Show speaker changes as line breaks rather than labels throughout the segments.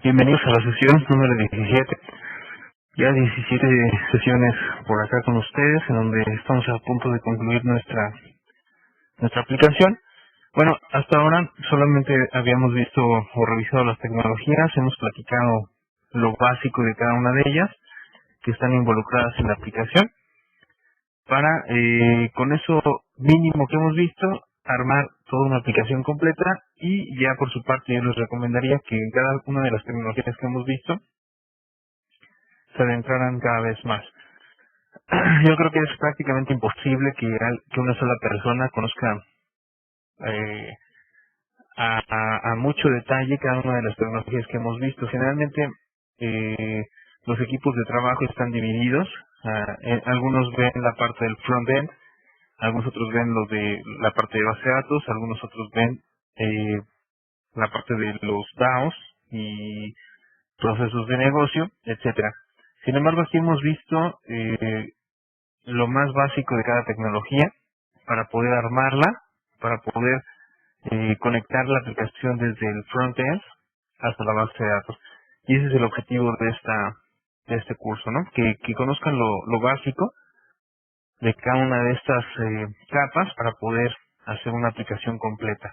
Bienvenidos a la sesión número 17. Ya 17 sesiones por acá con ustedes, en donde estamos a punto de concluir nuestra aplicación. Bueno, hasta ahora solamente habíamos visto o revisado las tecnologías, hemos platicado lo básico de cada una de ellas, que están involucradas en la aplicación, para, con eso mínimo que hemos visto, armar toda una aplicación completa. Y ya por su parte yo les recomendaría que en cada una de las tecnologías que hemos visto se adentraran cada vez más. Yo creo que es prácticamente imposible que una sola persona conozca eh, a mucho detalle cada una de las tecnologías que hemos visto. Generalmente eh, los equipos de trabajo están divididos. Algunos ven la parte del front-end, algunos otros ven lo de la parte de base de datos, algunos otros ven la parte de los DAOs y procesos de negocio, etcétera. Sin embargo, aquí hemos visto lo más básico de cada tecnología para poder armarla, para poder conectar la aplicación desde el front-end hasta la base de datos. Y ese es el objetivo de este curso, ¿no? Que conozcan lo básico de cada una de estas capas para poder hacer una aplicación completa.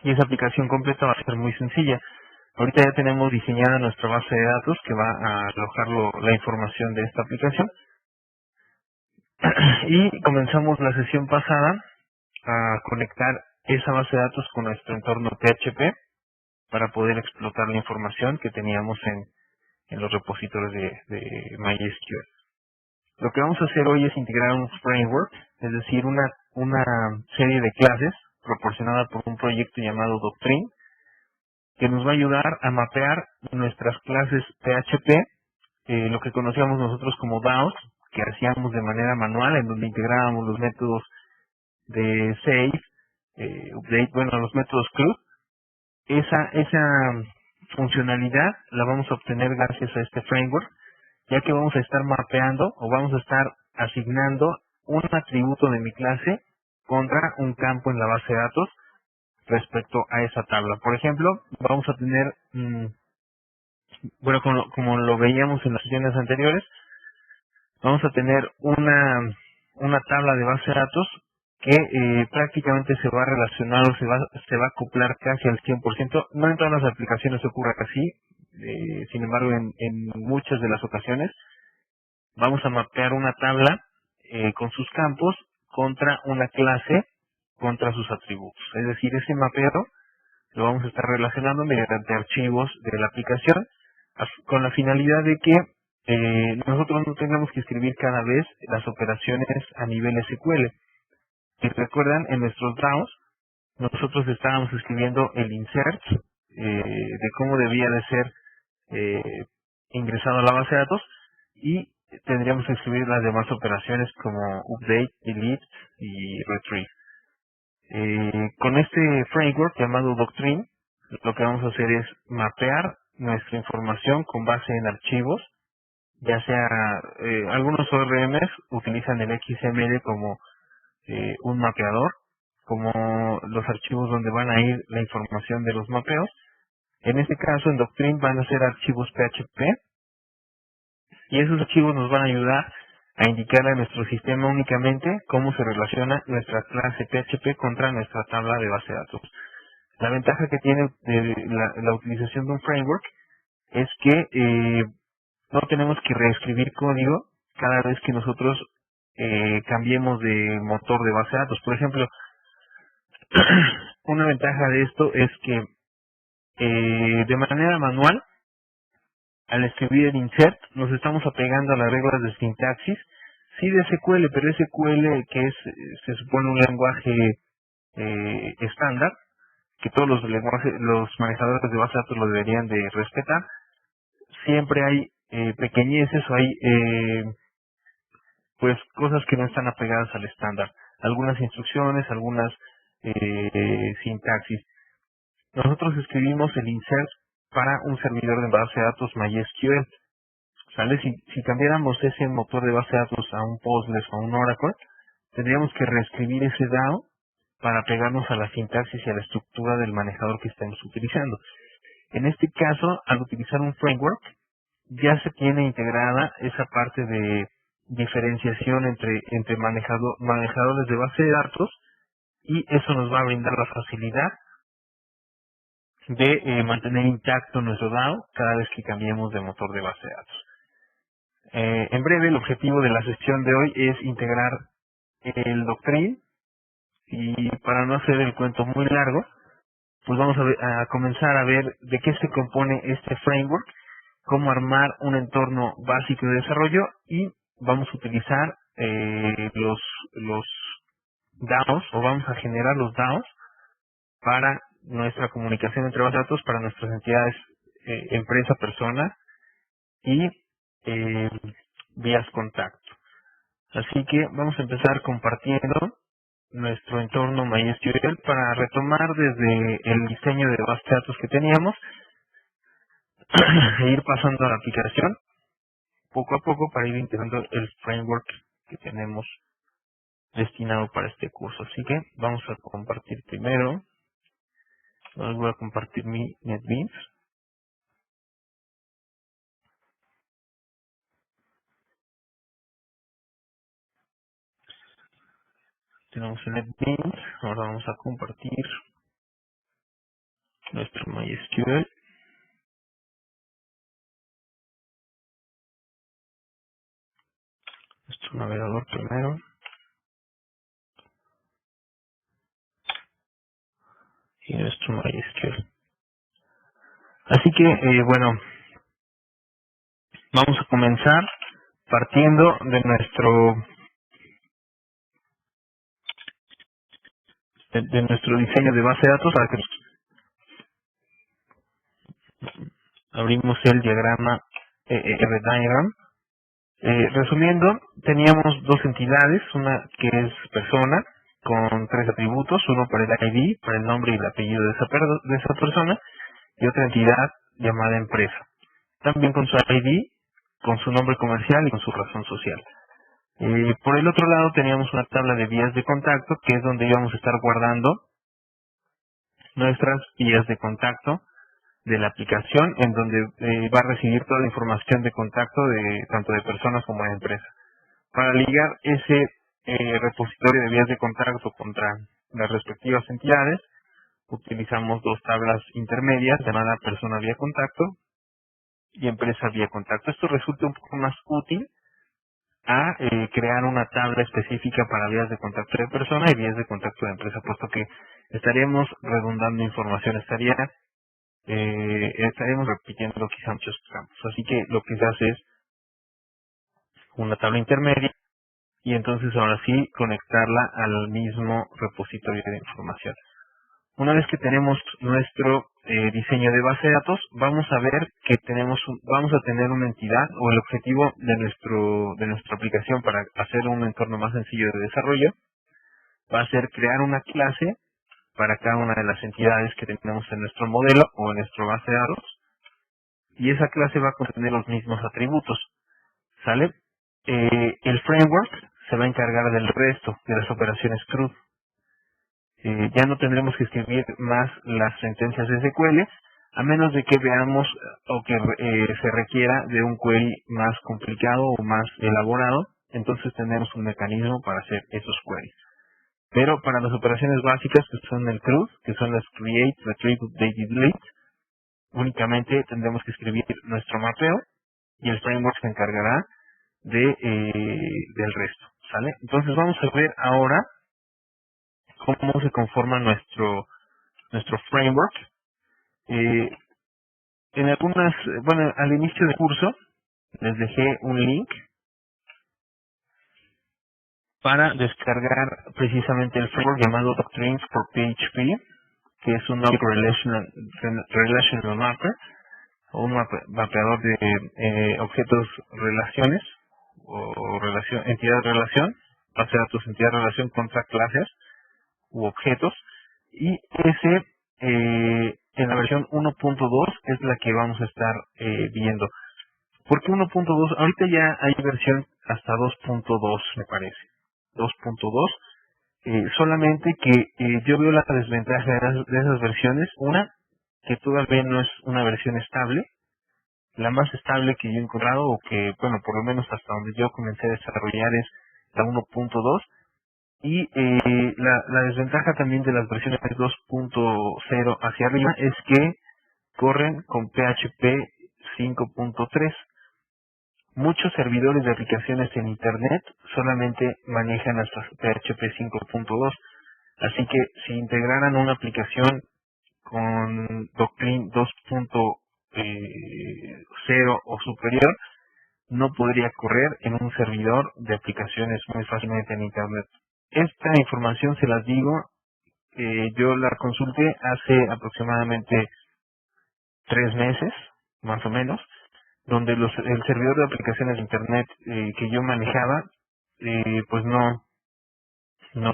Y esa aplicación completa va a ser muy sencilla. Ahorita ya tenemos diseñada nuestra base de datos que va a alojar la información de esta aplicación. Y comenzamos la sesión pasada a conectar esa base de datos con nuestro entorno PHP para poder explotar la información que teníamos en los repositorios de MySQL. Lo que vamos a hacer hoy es integrar un framework, es decir, una serie de clases proporcionada por un proyecto llamado Doctrine, que nos va a ayudar a mapear nuestras clases PHP, lo que conocíamos nosotros como DAOs, que hacíamos de manera manual, en donde integrábamos los métodos de save, update, bueno, los métodos CRUD. Esa funcionalidad la vamos a obtener gracias a este framework, ya que vamos a estar mapeando o vamos a estar asignando un atributo de mi clase contra un campo en la base de datos respecto a esa tabla. Por ejemplo, vamos a tener, bueno, como lo veíamos en las sesiones anteriores, vamos a tener una tabla de base de datos que prácticamente se va a relacionar o se va a acoplar casi al 100%. No en todas las aplicaciones ocurre así, sin embargo en muchas de las ocasiones vamos a mapear una tabla con sus campos contra una clase, contra sus atributos. Es decir, ese mapeo lo vamos a estar relacionando mediante archivos de la aplicación con la finalidad de que nosotros no tengamos que escribir cada vez las operaciones a nivel SQL. Si recuerdan, en nuestros DAOs nosotros estábamos escribiendo el insert de cómo debía de ser ingresado a la base de datos, y tendríamos que escribir las demás operaciones como update, delete y retrieve. Con este framework llamado Doctrine, lo que vamos a hacer es mapear nuestra información con base en archivos, ya sea algunos ORMs utilizan el XML como un mapeador, como los archivos donde van a ir la información de los mapeos. En este caso, en Doctrine van a ser archivos PHP, y esos archivos nos van a ayudar a indicarle a nuestro sistema únicamente cómo se relaciona nuestra clase PHP contra nuestra tabla de base de datos. La ventaja que tiene la utilización de un framework es que no tenemos que reescribir código cada vez que nosotros cambiemos de motor de base de datos. Por ejemplo, una ventaja de esto es que de manera manual, al escribir el insert, nos estamos apegando a las reglas de sintaxis, sí de SQL, pero SQL que se supone un lenguaje estándar, que todos los manejadores de base de datos lo deberían de respetar. Siempre hay pequeñeces o hay pues cosas que no están apegadas al estándar, algunas instrucciones, algunas sintaxis. Nosotros escribimos el insert para un servidor de base de datos MySQL. ¿Sale? Si cambiáramos ese motor de base de datos a un Postgres o a un Oracle, tendríamos que reescribir ese DAO para pegarnos a la sintaxis y a la estructura del manejador que estemos utilizando. En este caso, al utilizar un framework, ya se tiene integrada esa parte de diferenciación entre manejadores de base de datos, y eso nos va a brindar la facilidad de mantener intacto nuestro DAO cada vez que cambiemos de motor de base de datos. En breve, el objetivo de la sesión de hoy es integrar el Doctrine, y para no hacer el cuento muy largo, pues vamos a comenzar a ver de qué se compone este framework, cómo armar un entorno básico de desarrollo, y vamos a utilizar los DAOs, o vamos a generar los DAOs para nuestra comunicación entre bases de datos, para nuestras entidades, empresa, persona y eh, vías contacto. Así que vamos a empezar compartiendo nuestro entorno MySQL para retomar desde el diseño de base de datos que teníamos e ir pasando a la aplicación poco a poco para ir integrando el framework que tenemos destinado para este curso. Así que vamos a compartir primero. Les voy a compartir mi NetBeans. Tenemos el NetBeans. Ahora vamos a compartir nuestro MySQL, nuestro navegador primero y nuestro MySQL. Así que, bueno, vamos a comenzar partiendo de nuestro diseño de base de datos. Para que abrimos el diagrama RDiagram. Resumiendo, teníamos dos entidades, una que es persona, con 3 atributos, uno para el ID, para el nombre y el apellido de esa persona, y otra entidad llamada empresa, también con su ID, con su nombre comercial y con su razón social. Por el otro lado teníamos una tabla de vías de contacto, que es donde íbamos a estar guardando nuestras vías de contacto de la aplicación, en donde va a recibir toda la información de contacto de tanto de personas como de empresas. Para ligar ese repositorio de vías de contacto contra las respectivas entidades, utilizamos dos tablas intermedias llamada persona vía contacto y empresa vía contacto. Esto resulta un poco más útil a crear una tabla específica para vías de contacto de persona y vías de contacto de empresa, puesto que estaríamos redundando información, estaremos repitiendo quizá muchos campos. Así que lo que se hace es una tabla intermedia, y entonces ahora sí conectarla al mismo repositorio de información. Una vez que tenemos nuestro diseño de base de datos, vamos a ver que vamos a tener una entidad, o el objetivo de nuestra aplicación para hacer un entorno más sencillo de desarrollo va a ser crear una clase para cada una de las entidades que tenemos en nuestro modelo o en nuestro base de datos, y esa clase va a contener los mismos atributos. ¿Sale? El framework se va a encargar del resto de las operaciones CRUD. Ya no tendremos que escribir más las sentencias de SQL, a menos de que veamos o que se requiera de un query más complicado o más elaborado. Entonces tenemos un mecanismo para hacer esos queries. Pero para las operaciones básicas, que son el CRUD, que son las create, retrieve, update y delete, únicamente tendremos que escribir nuestro mapeo, y el framework se encargará del resto. ¿Sale? Entonces vamos a ver ahora cómo se conforma nuestro framework. Bueno, al inicio del curso les dejé un link para descargar precisamente el framework llamado Doctrines for PHP, que es un relational mapper, o un mapeador de objetos relaciones, o entidad de relación, base de datos entidad de relación contra clases u objetos, y ese en la versión 1.2 es la que vamos a estar viendo. ¿Por qué 1.2? Ahorita ya hay versión hasta 2.2, me parece. 2.2. Solamente que yo veo la desventaja de esas versiones. Una, que todavía no es una versión estable. La más estable que yo he encontrado, o que, bueno, por lo menos hasta donde yo comencé a desarrollar, es la 1.2. Y la desventaja también de las versiones 2.0 hacia arriba es que corren con PHP 5.3. Muchos servidores de aplicaciones en Internet solamente manejan hasta PHP 5.2. Así que si integraran una aplicación con Doctrine 2.0 o superior, no podría correr en un servidor de aplicaciones muy fácilmente en Internet. Esta información se las digo, yo la consulté hace aproximadamente 3 meses, más o menos, donde el servidor de aplicaciones de Internet que yo manejaba, pues no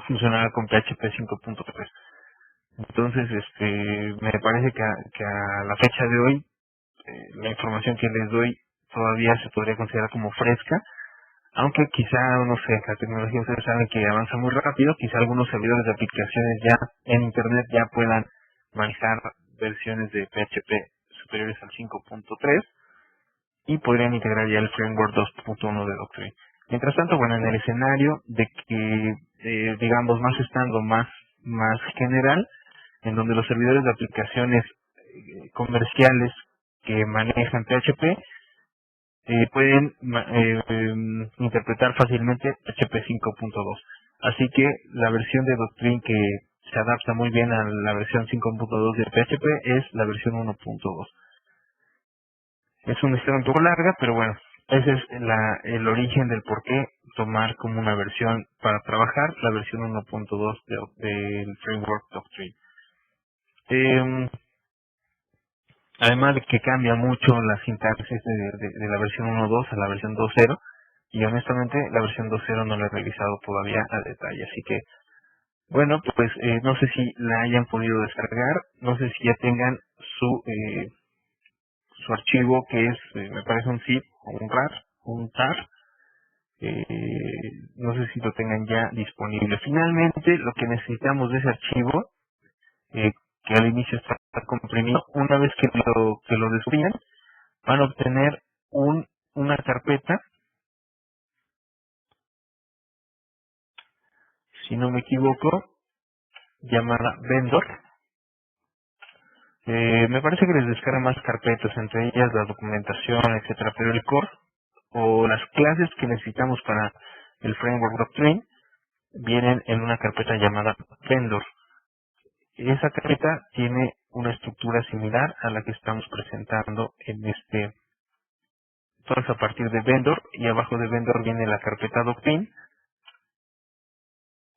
funcionaba con PHP 5.3. Entonces, me parece que a la fecha de hoy, la información que les doy todavía se podría considerar como fresca, aunque quizá, no sé, la tecnología ustedes saben que avanza muy rápido, quizá algunos servidores de aplicaciones ya en Internet ya puedan manejar versiones de PHP superiores al 5.3 y podrían integrar ya el framework 2.1 de Doctrine. Mientras tanto, bueno, en el escenario de que, digamos, más estando más general, en donde los servidores de aplicaciones comerciales que manejan PHP pueden interpretar fácilmente PHP 5.2. Así que la versión de Doctrine que se adapta muy bien a la versión 5.2 de PHP es la versión 1.2. Es una historia un poco larga, pero bueno, ese es el origen del por qué tomar como una versión para trabajar la versión 1.2 del framework Doctrine. Además de que cambia mucho la sintaxis de la versión 1.2 a la versión 2.0, y honestamente la versión 2.0 no la he revisado todavía a detalle, así que bueno, pues no sé si la hayan podido descargar, no sé si ya tengan su archivo, que es, me parece un zip o un tar, no sé si lo tengan ya disponible. Finalmente, lo que necesitamos de ese archivo, que al inicio está comprimido, una vez que lo descubran, van a obtener una carpeta, si no me equivoco, llamada vendor. Me parece que les descarga más carpetas, entre ellas la documentación, etcétera, pero el core o las clases que necesitamos para el framework Doctrine vienen en una carpeta llamada vendor. Esa carpeta tiene una estructura similar a la que estamos presentando en todo es a partir de vendor, y abajo de vendor viene la carpeta Doctrine,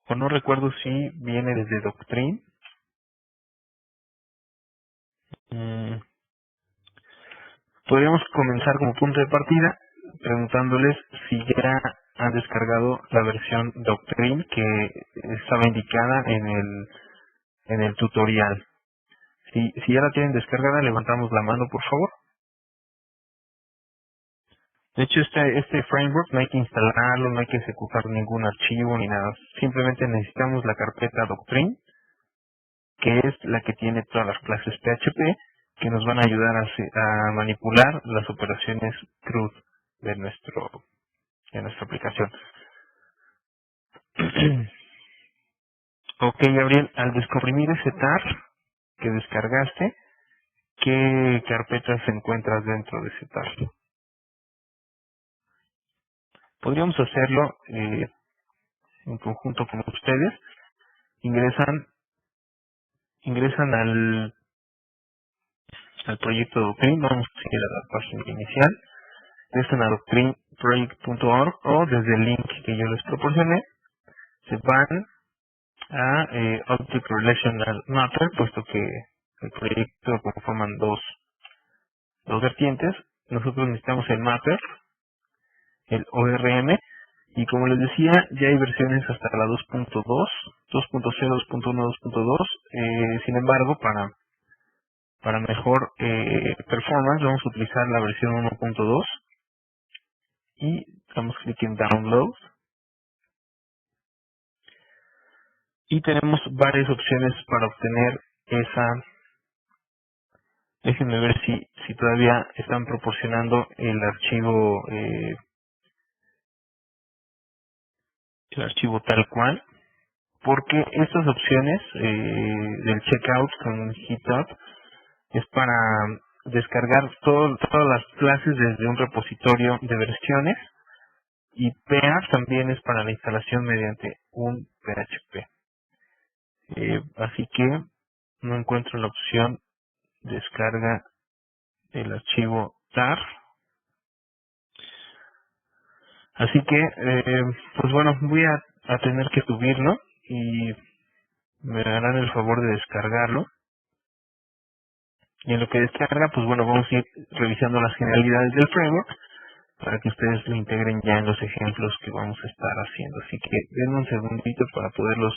o no recuerdo si viene desde Doctrine. Mm, Podríamos comenzar como punto de partida preguntándoles si ya han descargado la versión Doctrine que estaba indicada en el tutorial. Si ya la tienen descargada, levantamos la mano, por favor. De hecho, este framework no hay que instalarlo, no hay que ejecutar ningún archivo ni nada. Simplemente necesitamos la carpeta Doctrine, que es la que tiene todas las clases PHP que nos van a ayudar a manipular las operaciones CRUD de nuestra aplicación. Ok, Gabriel, al descomprimir ese tar que descargaste, ¿qué carpetas encuentras dentro de ese tar? Podríamos hacerlo en conjunto con ustedes. Ingresan al proyecto Doctrine, vamos a ir a la página inicial, ingresan a doctrineproject.org o desde el link que yo les proporcioné, se van a Object Relational Mapper, puesto que el proyecto lo conforman dos vertientes. Nosotros necesitamos el mapper, el ORM, y como les decía, ya hay versiones hasta la 2.2, 2.0, 2.1, 2.2. Sin embargo, para mejor performance, vamos a utilizar la versión 1.2 y damos clic en Download. Y tenemos varias opciones para obtener Déjenme ver si todavía están proporcionando el archivo tal cual, porque estas opciones del checkout con GitHub es para descargar todas las clases desde un repositorio de versiones, y PEAR también es para la instalación mediante un PHP. Así que no encuentro la opción descarga el archivo TAR. Así que, pues bueno, voy a tener que subirlo y me harán el favor de descargarlo. Y en lo que descarga, pues bueno, vamos a ir revisando las generalidades del framework para que ustedes lo integren ya en los ejemplos que vamos a estar haciendo. Así que denme un segundito para poderlos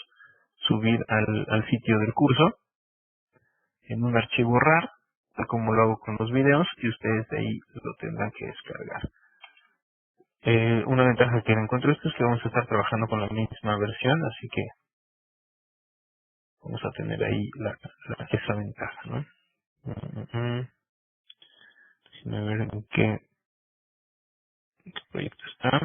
subir al sitio del curso en un archivo RAR, tal como lo hago con los videos, y ustedes de ahí lo tendrán que descargar. Una ventaja que encuentro esto es que vamos a estar trabajando con la misma versión, así que vamos a tener ahí esa ventaja, ¿no? Déjenme ver en qué proyecto está.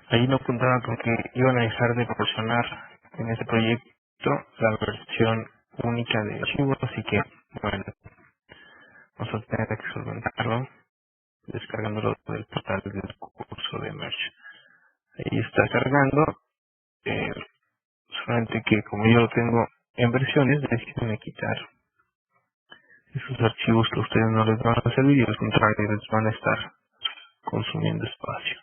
Ahí no contaba con que iban a dejar de proporcionar en este proyecto la versión única de archivo, así que, bueno, vamos a tener que solventarlo descargándolo del portal del curso de Merch. Ahí está cargando, eh, solamente que como yo lo tengo en versiones, déjenme quitar esos archivos que a ustedes no les van a servir y al contrario les van a estar consumiendo espacio.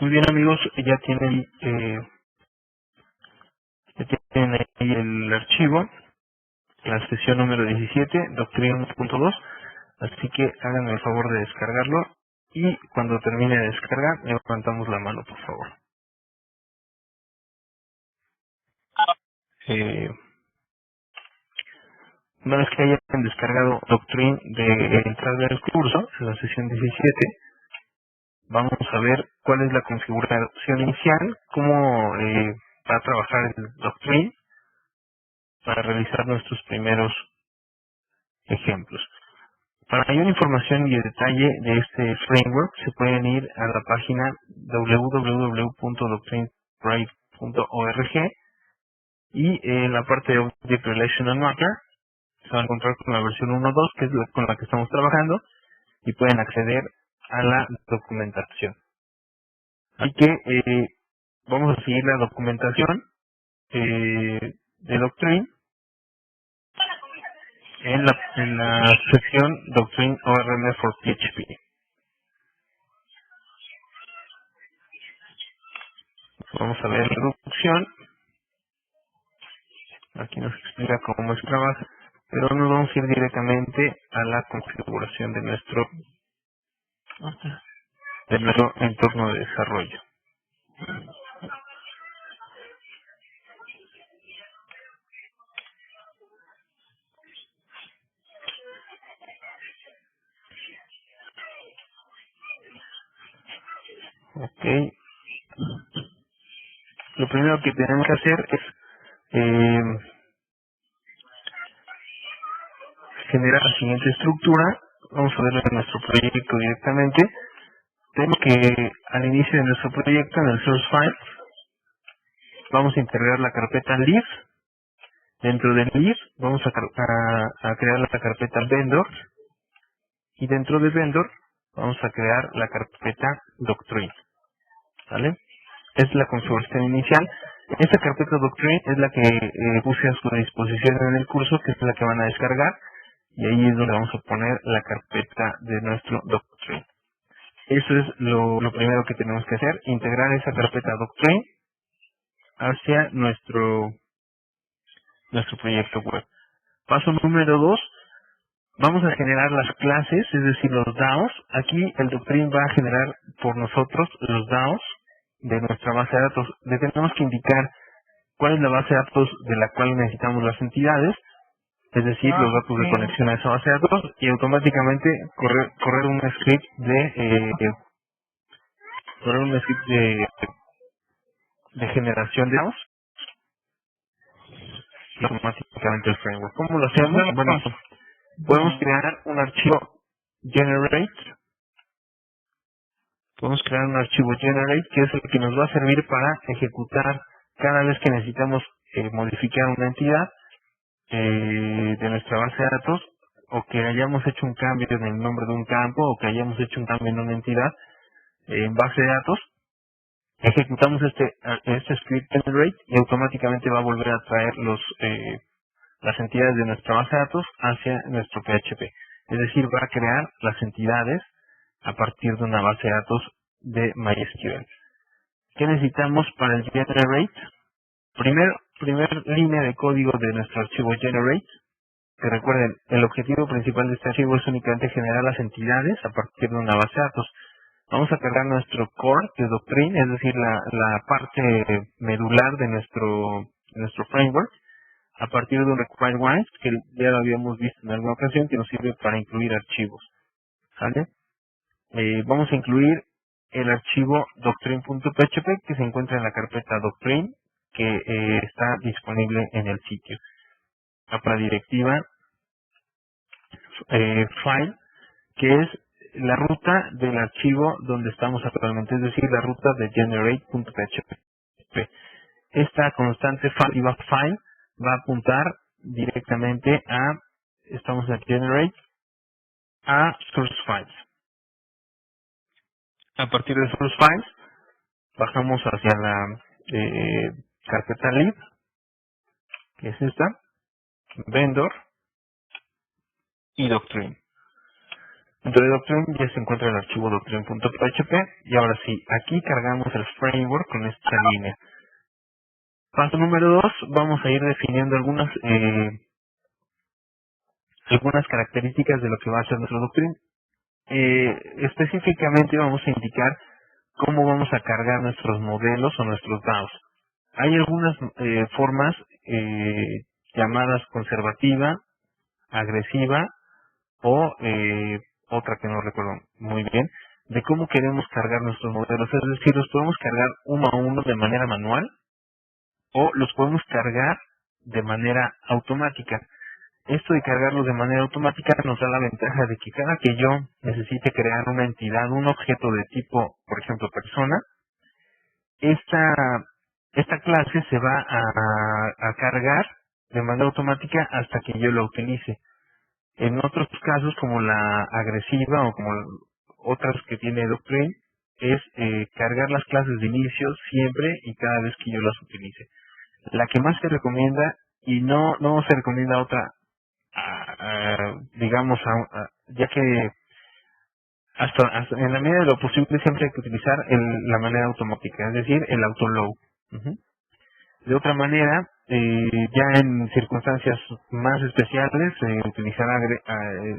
Muy bien, amigos, ya tienen ahí el archivo, la sesión número 17, Doctrine 1.2, así que háganme el favor de descargarlo y cuando termine de descargar, levantamos la mano, por favor. Eh, una vez que hayan descargado Doctrine de entrada del curso, en la sesión 17, vamos a ver cuál es la configuración inicial, cómo va a trabajar el Doctrine para realizar nuestros primeros ejemplos. Para mayor información y detalle de este framework, se pueden ir a la página www.doctrineproject.org y en la parte de Object Relational Matter se van a encontrar con la versión 1.2, que es con la que estamos trabajando, y pueden acceder a la documentación. Así que vamos a seguir la documentación de Doctrine en la sección Doctrine ORM for PHP. Vamos a ver la introducción. Aquí nos explica cómo es trabaja, pero nos vamos a ir directamente a la configuración de nuestro entorno de desarrollo. Ok. Lo primero que tenemos que hacer es eh, generar la siguiente estructura. Vamos a verlo en nuestro proyecto directamente. Tenemos que al inicio de nuestro proyecto, en el source file, vamos a integrar la carpeta lib. Dentro del lib vamos a crear la carpeta vendor y dentro de vendor vamos a crear la carpeta doctrine. ¿Vale? Es la configuración inicial. Esta carpeta Doctrine es la que puse a su disposición en el curso, que es la que van a descargar, y ahí es donde vamos a poner la carpeta de nuestro Doctrine. Eso es lo primero que tenemos que hacer, integrar esa carpeta Doctrine hacia nuestro proyecto web. Paso número 2, vamos a generar las clases, es decir, los DAOs. Aquí el Doctrine va a generar por nosotros los DAOs de nuestra base de datos. Le tenemos que indicar cuál es la base de datos de la cual necesitamos las entidades, es decir, los datos de conexión a esa base de datos, y automáticamente correr un script de generación de DAOs y automáticamente el framework. ¿Cómo lo hacemos? Bueno, podemos crear un archivo generate, que es el que nos va a servir para ejecutar cada vez que necesitamos modificar una entidad de nuestra base de datos, o que hayamos hecho un cambio en el nombre de un campo, o que hayamos hecho un cambio en una entidad en base de datos. Ejecutamos este script generate y automáticamente va a volver a traer las entidades de nuestra base de datos hacia nuestro PHP. Es decir, va a crear las entidades a partir de una base de datos de MySQL. ¿Qué necesitamos para el generate? Primer línea de código de nuestro archivo generate, que recuerden, el objetivo principal de este archivo es únicamente generar las entidades a partir de una base de datos. Vamos a cargar nuestro core de Doctrine, es decir, la parte medular de nuestro framework, a partir de un require once, que ya lo habíamos visto en alguna ocasión, que nos sirve para incluir archivos. ¿Sale? Vamos a incluir el archivo doctrine.php, que se encuentra en la carpeta Doctrine, que está disponible en el sitio. La directiva file, que es la ruta del archivo donde estamos actualmente, es decir, la ruta de generate.php. Esta constante file va a apuntar directamente estamos en generate, a source files. A partir de source files, bajamos hacia la carpeta lib, que es esta, vendor y doctrine. Dentro de Doctrine ya se encuentra el archivo doctrine.php y ahora sí, aquí cargamos el framework con esta línea. Paso número 2, vamos a ir definiendo algunas características de lo que va a ser nuestro Doctrine. Específicamente vamos a indicar cómo vamos a cargar nuestros modelos o nuestros DAOs. Hay algunas formas llamadas conservativa, agresiva o otra que no recuerdo muy bien, de cómo queremos cargar nuestros modelos. Es decir, los podemos cargar uno a uno de manera manual o los podemos cargar de manera automática. Esto de cargarlos de manera automática nos da la ventaja de que cada que yo necesite crear una entidad, un objeto de tipo, por ejemplo, persona, esta clase se va a cargar de manera automática hasta que yo la utilice. En otros casos, como la agresiva o como otras que tiene Doctrine, es cargar las clases de inicio siempre y cada vez que yo las utilice. La que más se recomienda, y no se recomienda otra, digamos, ya que hasta en la medida de lo posible siempre hay que utilizar la manera automática, es decir, el autoload. Ujú. De otra manera, ya en circunstancias más especiales, se utilizará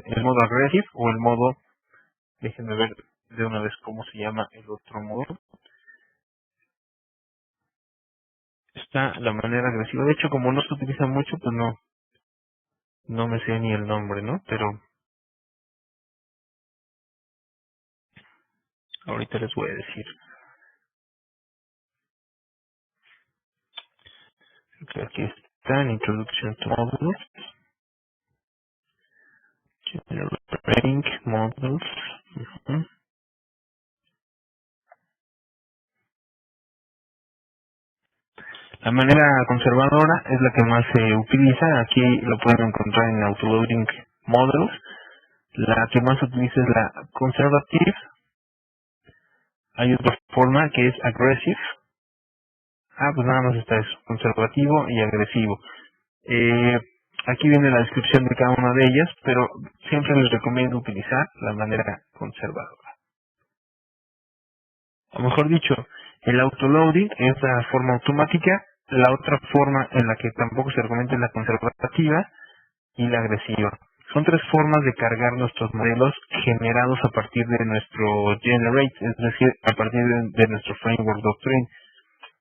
el modo aggressive o el modo, déjenme ver de una vez cómo se llama el otro modo. Está la manera agresiva. De hecho, como no se utiliza mucho, pues no me sé ni el nombre, ¿no? Pero ahorita les voy a decir. Que aquí está en Introduction to Models, Generating Models. Ujú. La manera conservadora es la que más se utiliza. Aquí lo pueden encontrar en Autoloading Models. La que más se utiliza es la Conservative. Hay otra forma que es Aggressive. Pues nada más está eso, conservativo y agresivo. Eh, Aquí viene la descripción de cada una de ellas, pero siempre les recomiendo utilizar la manera conservadora. O mejor dicho, el autoloading es la forma automática. La otra forma en la que tampoco se recomienda es la conservativa y la agresiva. Son tres formas de cargar nuestros modelos generados a partir de nuestro generate, es decir, a partir de nuestro framework Doctrine.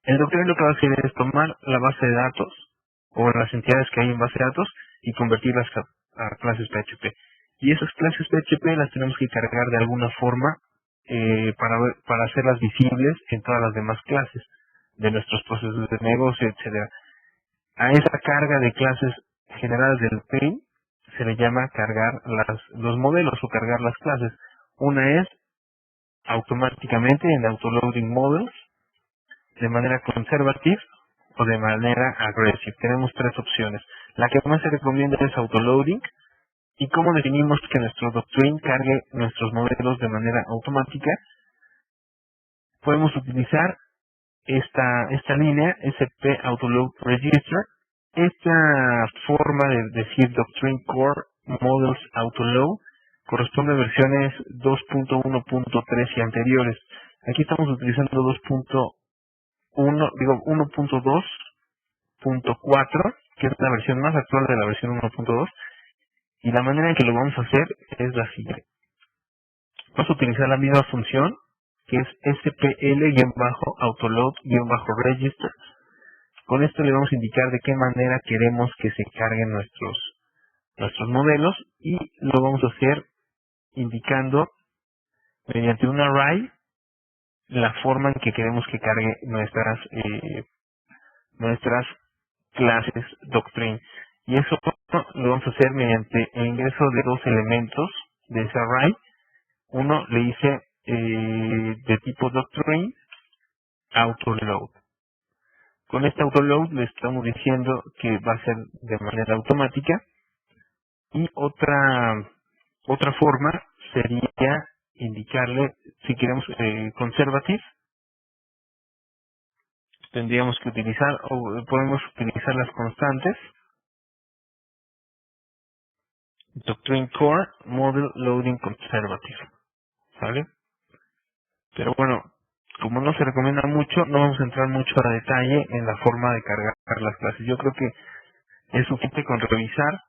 El Doctrine lo que va a hacer es tomar la base de datos o las entidades que hay en base de datos y convertirlas a clases PHP. Y esas clases PHP las tenemos que cargar de alguna forma para hacerlas visibles en todas las demás clases de nuestros procesos de negocio, etcétera. A esa carga de clases generadas del Doctrine se le llama cargar los modelos o cargar las clases. Una es automáticamente en Autoloading Models, de manera conservative o de manera aggressive. Tenemos tres opciones. La que más se recomienda es autoloading. ¿Y cómo definimos que nuestro Doctrine cargue nuestros modelos de manera automática? Podemos utilizar esta línea SP Autoload Register. Esta forma de decir Doctrine Core Models Autoload corresponde a versiones 2.1.3 y anteriores. Aquí estamos utilizando 1.2.4, que es la versión más actual de la versión 1.2, y la manera en que lo vamos a hacer es la siguiente. Vamos a utilizar la misma función, que es spl-autoload-register. Con esto le vamos a indicar de qué manera queremos que se carguen nuestros modelos y lo vamos a hacer indicando mediante un array la forma en que queremos que cargue nuestras clases Doctrine. Y eso lo vamos a hacer mediante el ingreso de dos elementos de ese array. Uno le dice de tipo Doctrine autoload. Con este autoload le estamos diciendo que va a ser de manera automática. Y otra forma sería indicarle, si queremos conservative, tendríamos que utilizar, o podemos utilizar las constantes Doctrine Core Model Loading Conservative, ¿sale? Pero bueno, como no se recomienda mucho, no vamos a entrar mucho a detalle en la forma de cargar las clases. Yo creo que es suficiente con revisar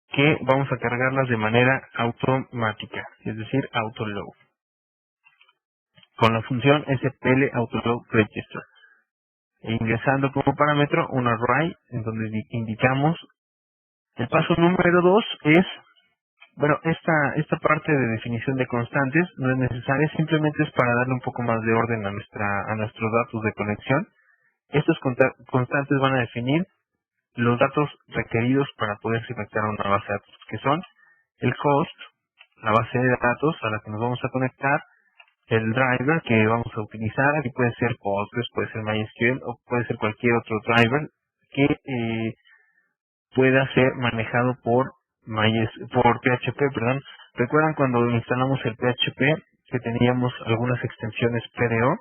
que vamos a cargarlas de manera automática, es decir, autoload, con la función SPL autoload register, e ingresando como parámetro un array en donde indicamos el paso número 2 es, bueno, esta parte de definición de constantes no es necesaria, simplemente es para darle un poco más de orden a nuestros datos de conexión. Estos constantes van a definir los datos requeridos para poderse conectar a una base de datos, que son el host, la base de datos a la que nos vamos a conectar, el driver que vamos a utilizar, aquí puede ser Postgres, puede ser MySQL o puede ser cualquier otro driver que pueda ser manejado por PHP, perdón. ¿Recuerdan cuando instalamos el PHP que teníamos algunas extensiones PDO?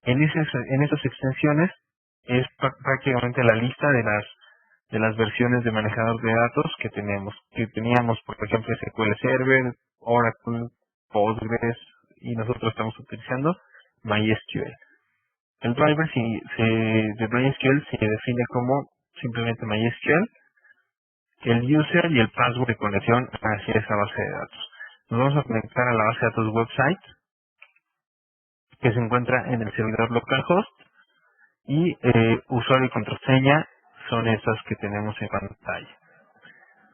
En esas extensiones es prácticamente la lista de las versiones de manejador de datos que teníamos, por ejemplo, SQL Server, Oracle, Postgres, y nosotros estamos utilizando MySQL. El driver de MySQL se define como simplemente MySQL, el user y el password de conexión hacia esa base de datos. Nos vamos a conectar a la base de datos website que se encuentra en el servidor localhost, y usuario y contraseña son esas que tenemos en pantalla.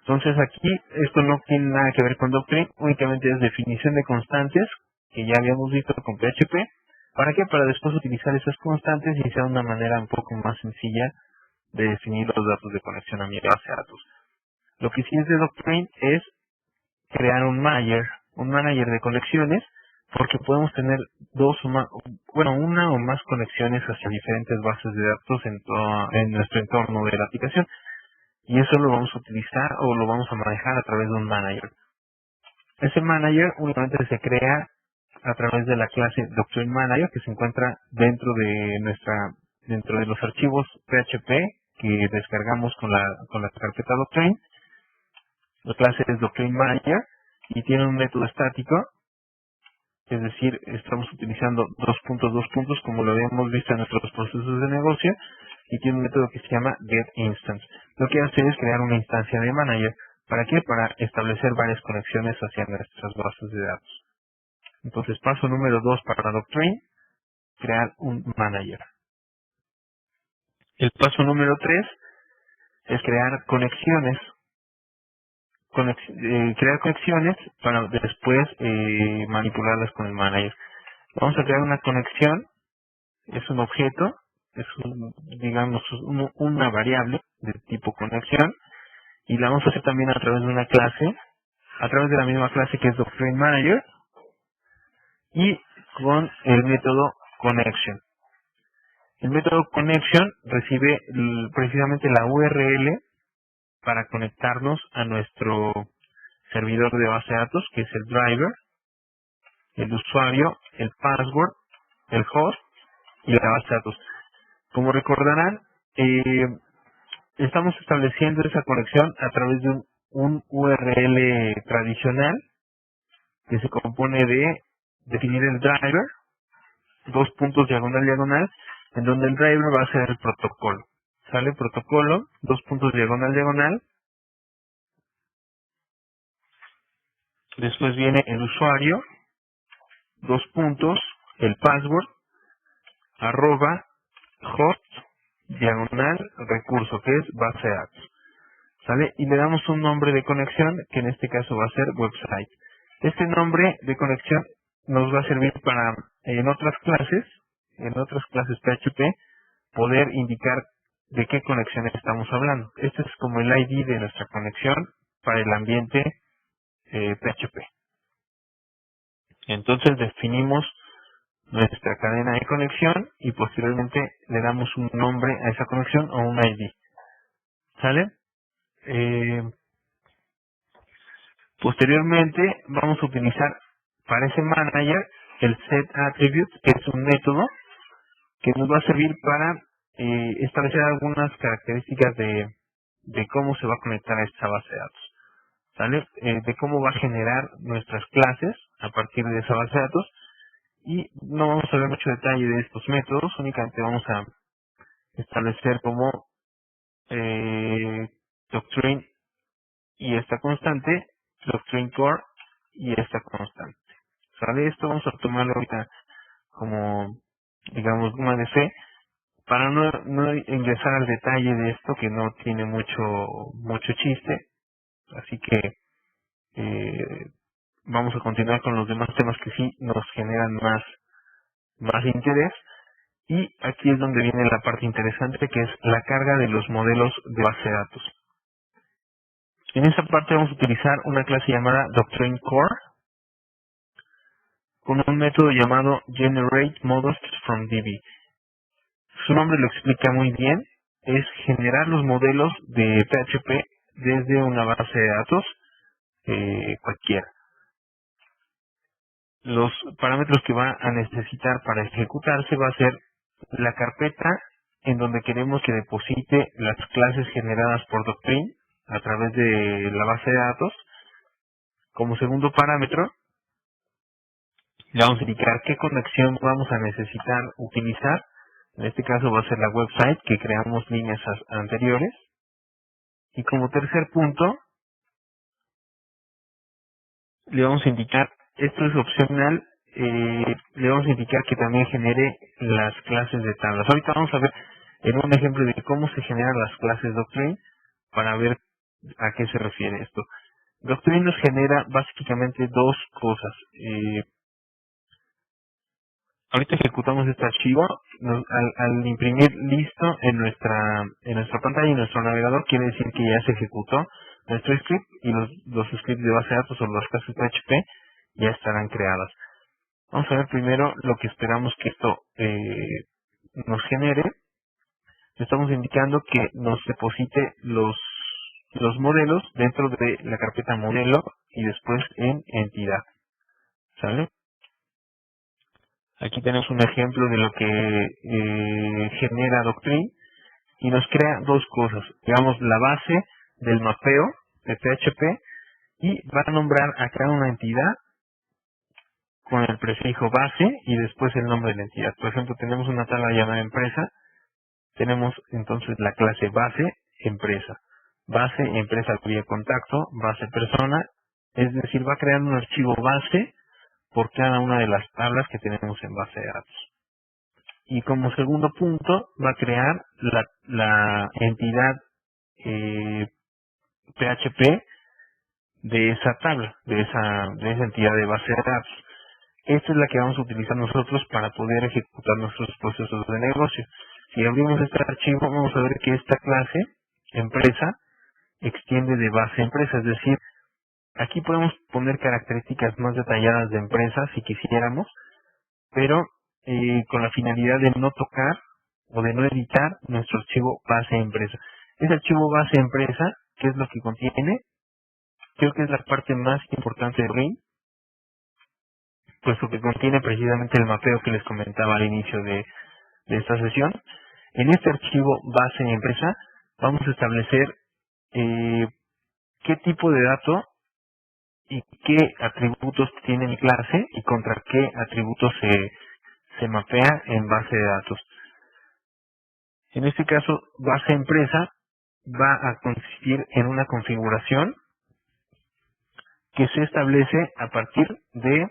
Entonces aquí esto no tiene nada que ver con Doctrine, únicamente es definición de constantes que ya habíamos visto con PHP. ¿Para qué? Para después utilizar esas constantes y sea una manera un poco más sencilla de definir los datos de conexión a mi base de datos. Lo que sí es de Doctrine es crear un manager de conexiones, porque podemos tener una o más conexiones hacia diferentes bases de datos en nuestro entorno de la aplicación, y eso lo vamos a utilizar o lo vamos a manejar a través de un manager. Ese manager únicamente se crea a través de la clase Doctrine Manager, que se encuentra dentro de los archivos PHP que descargamos con la carpeta Doctrine. La clase es Doctrine Manager y tiene un método estático, es decir, estamos utilizando dos puntos como lo habíamos visto en nuestros procesos de negocio, y tiene un método que se llama getInstance. Lo que hace es crear una instancia de manager. ¿Para qué? Para establecer varias conexiones hacia nuestras bases de datos. Entonces, paso número 2 para Doctrine, crear un manager. El paso número 3 es crear conexiones. Crear conexiones para después manipularlas con el manager. Vamos a crear una conexión, es un objeto, digamos una variable de tipo conexión, y la vamos a hacer también a través de una clase, a través de la misma clase que es Doctrine Manager, y con el método connection. El método connection recibe precisamente la URL para conectarnos a nuestro servidor de base de datos, que es el driver, el usuario, el password, el host y la base de datos. Como recordarán, estamos estableciendo esa conexión a través de un URL tradicional que se compone de definir el driver, dos puntos diagonal, en donde el driver va a ser el protocolo. Sale protocolo, dos puntos diagonal. Después viene el usuario, dos puntos, el password, arroba, host, recurso, que es base de datos. ¿Sale? Y le damos un nombre de conexión, que en este caso va a ser website. Este nombre de conexión nos va a servir para, en otras clases PHP, poder indicar de qué conexión estamos hablando. Este es como el ID de nuestra conexión para el ambiente PHP. Entonces definimos nuestra cadena de conexión y posteriormente le damos un nombre a esa conexión o un ID. ¿Sale? Posteriormente vamos a utilizar para ese manager el setAttributes, que es un método que nos va a servir para establecer algunas características de cómo se va a conectar a esta base de datos. ¿sale? De cómo va a generar nuestras clases a partir de esa base de datos. Y no vamos a ver mucho detalle de estos métodos, únicamente vamos a establecer como doctrine y esta constante, doctrine core y esta constante. ¿Sale? Esto vamos a tomarlo ahorita como, digamos, una de fe, para no ingresar al detalle de esto que no tiene mucho chiste. Así que vamos a continuar con los demás temas que sí nos generan más interés. Y aquí es donde viene la parte interesante, que es la carga de los modelos de base de datos. En esa parte vamos a utilizar una clase llamada Doctrine Core con un método llamado Generate Models from DB. Su nombre lo explica muy bien, es generar los modelos de PHP desde una base de datos cualquiera. Los parámetros que va a necesitar para ejecutarse va a ser la carpeta en donde queremos que deposite las clases generadas por Doctrine a través de la base de datos. Como segundo parámetro, le vamos a indicar qué conexión vamos a necesitar utilizar. En este caso va a ser la website que creamos líneas anteriores. Y como tercer punto, le vamos a indicar, esto es opcional, le vamos a indicar que también genere las clases de tablas. Ahorita vamos a ver en un ejemplo de cómo se generan las clases Doctrine para ver a qué se refiere esto. Doctrine nos genera básicamente dos cosas. Ahorita ejecutamos este archivo, al imprimir listo en nuestra pantalla y en nuestro navegador, quiere decir que ya se ejecutó nuestro script y los scripts de base de datos o las clases PHP ya estarán creadas. Vamos a ver primero lo que esperamos que esto nos genere. Estamos indicando que nos deposite los modelos dentro de la carpeta modelo y después en entidad. ¿Sale? Aquí tenemos un ejemplo de lo que genera Doctrine y nos crea dos cosas. Digamos, la base del mapeo de PHP y va a nombrar a cada una entidad con el prefijo base y después el nombre de la entidad. Por ejemplo, tenemos una tabla llamada empresa. Tenemos entonces la clase base empresa. Base empresa cuya contacto, base persona. Es decir, va a crear un archivo base por cada una de las tablas que tenemos en base de datos. Y como segundo punto, va a crear la entidad PHP de esa tabla, de esa entidad de base de datos. Esta es la que vamos a utilizar nosotros para poder ejecutar nuestros procesos de negocio. Si abrimos este archivo, vamos a ver que esta clase, empresa, extiende de base empresa, es decir, aquí podemos poner características más detalladas de empresa si quisiéramos, pero con la finalidad de no tocar o de no editar nuestro archivo base empresa. Ese archivo base empresa, ¿qué es lo que contiene? Creo que es la parte más importante de RIM, puesto que contiene precisamente el mapeo que les comentaba al inicio de esta sesión. En este archivo base empresa vamos a establecer qué tipo de dato y qué atributos tiene mi clase y contra qué atributos se mapea en base de datos. En este caso, base empresa va a consistir en una configuración que se establece a partir de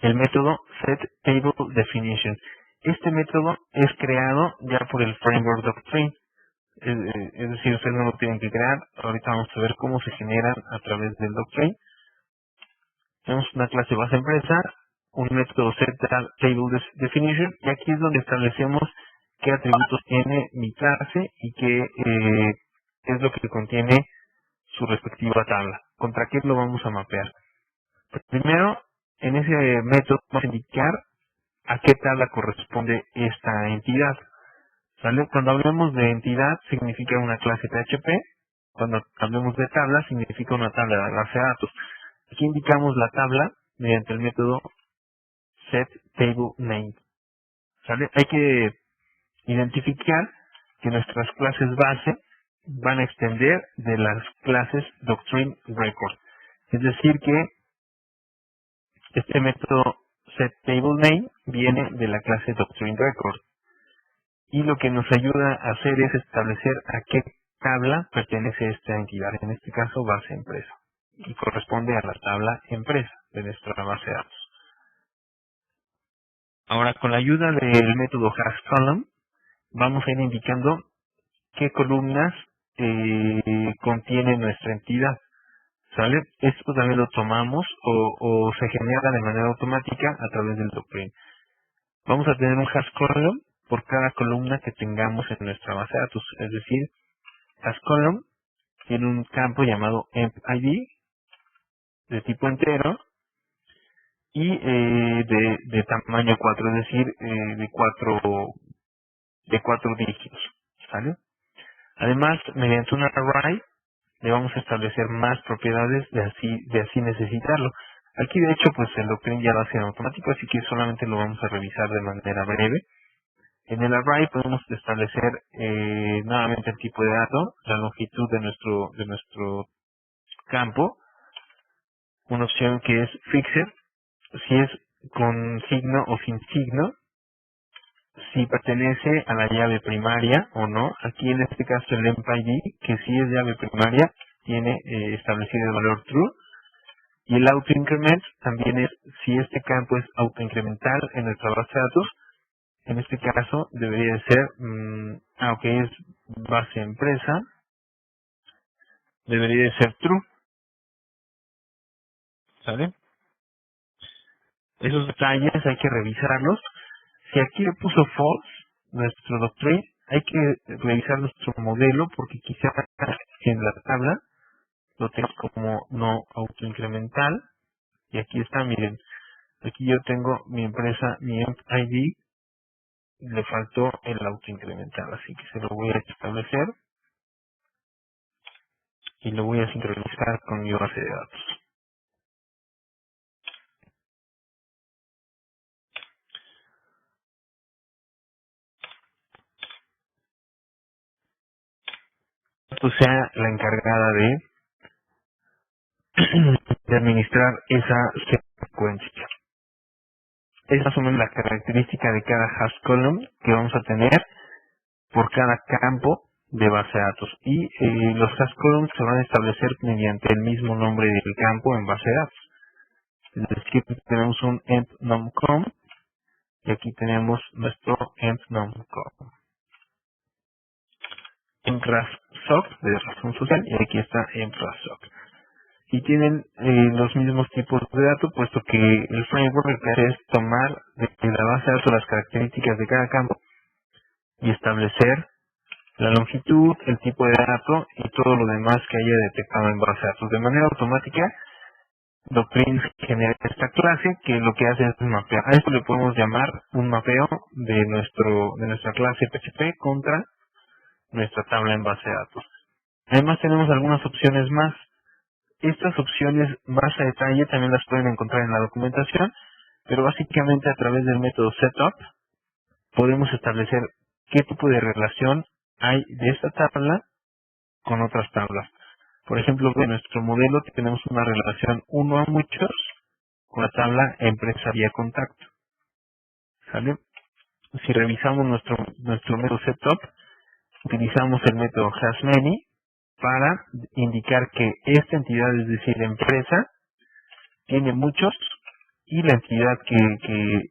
el método setTableDefinition. Este método es creado ya por el framework Doctrine. Es decir, ustedes no lo tienen que crear. Ahorita vamos a ver cómo se generan a través del Doctrine. Tenemos una clase base empresa, un método setTableDefinition, y aquí es donde establecemos qué atributos tiene mi clase y qué es lo que contiene su respectiva tabla. ¿Contra qué lo vamos a mapear? Primero, en ese método vamos a indicar a qué tabla corresponde esta entidad. ¿Sale? Cuando hablemos de entidad significa una clase PHP, cuando hablemos de tabla significa una tabla de base de datos. Aquí indicamos la tabla mediante el método setTableName. ¿Sale? Hay que identificar que nuestras clases base van a extender de las clases doctrine record. Es decir que este método setTableName viene de la clase doctrine record. Y lo que nos ayuda a hacer es establecer a qué tabla pertenece esta entidad, en este caso base empresa, y corresponde a la tabla empresa de nuestra base de datos. Ahora, con la ayuda del método hashColumn, vamos a ir indicando qué columnas contiene nuestra entidad, ¿sale? Esto también lo tomamos o se genera de manera automática a través del doctrine. Vamos a tener un hashColumn por cada columna que tengamos en nuestra base de datos, es decir, hashColumn tiene un campo llamado empID de tipo entero y de tamaño 4, es decir, de 4 dígitos, ¿sale? Además, mediante un array le vamos a establecer más propiedades de así necesitarlo. Aquí de hecho pues el doctrine ya lo hace en automático, así que solamente lo vamos a revisar de manera breve. En el array podemos establecer nuevamente el tipo de dato, la longitud de nuestro campo, una opción que es fixed, si es con signo o sin signo, si pertenece a la llave primaria o no. Aquí en este caso el empID, que si es llave primaria, tiene establecido el valor true. Y el autoincrement también es si este campo es autoincremental en nuestra base de datos. En este caso debería de ser, aunque es base empresa, debería de ser true, ¿sale? Esos detalles hay que revisarlos. Si aquí le puso false, nuestro doctrine, hay que revisar nuestro modelo porque quizá en la tabla lo tengo como no autoincremental. Y aquí está, miren, aquí yo tengo mi empresa, mi empID, le faltó el autoincremental, así que se lo voy a establecer y lo voy a sincronizar con mi base de datos. Esto sea la encargada de administrar esa secuencia. Es más o menos la característica de cada hash column que vamos a tener por cada campo de base de datos. Y los hash columns se van a establecer mediante el mismo nombre del campo en base de datos. Es decir, tenemos un empNumCom y aquí tenemos nuestro empNumCom. EmpRasSoc de razón social y aquí está EmpRasSoc. Y tienen los mismos tipos de datos, puesto que el framework lo que hace es tomar de la base de datos las características de cada campo y establecer la longitud, el tipo de dato y todo lo demás que haya detectado en base de datos. De manera automática, Doctrine genera esta clase que lo que hace es mapear. A esto le podemos llamar un mapeo de nuestra clase PHP contra nuestra tabla en base de datos. Además tenemos algunas opciones más. Estas opciones más a detalle también las pueden encontrar en la documentación, pero básicamente a través del método setup podemos establecer qué tipo de relación hay de esta tabla con otras tablas. Por ejemplo, en nuestro modelo tenemos una relación uno a muchos con la tabla empresa vía contacto. ¿Sale? Si revisamos nuestro método setup, utilizamos el método hasMany para indicar que esta entidad, es decir, empresa, tiene muchos y la entidad que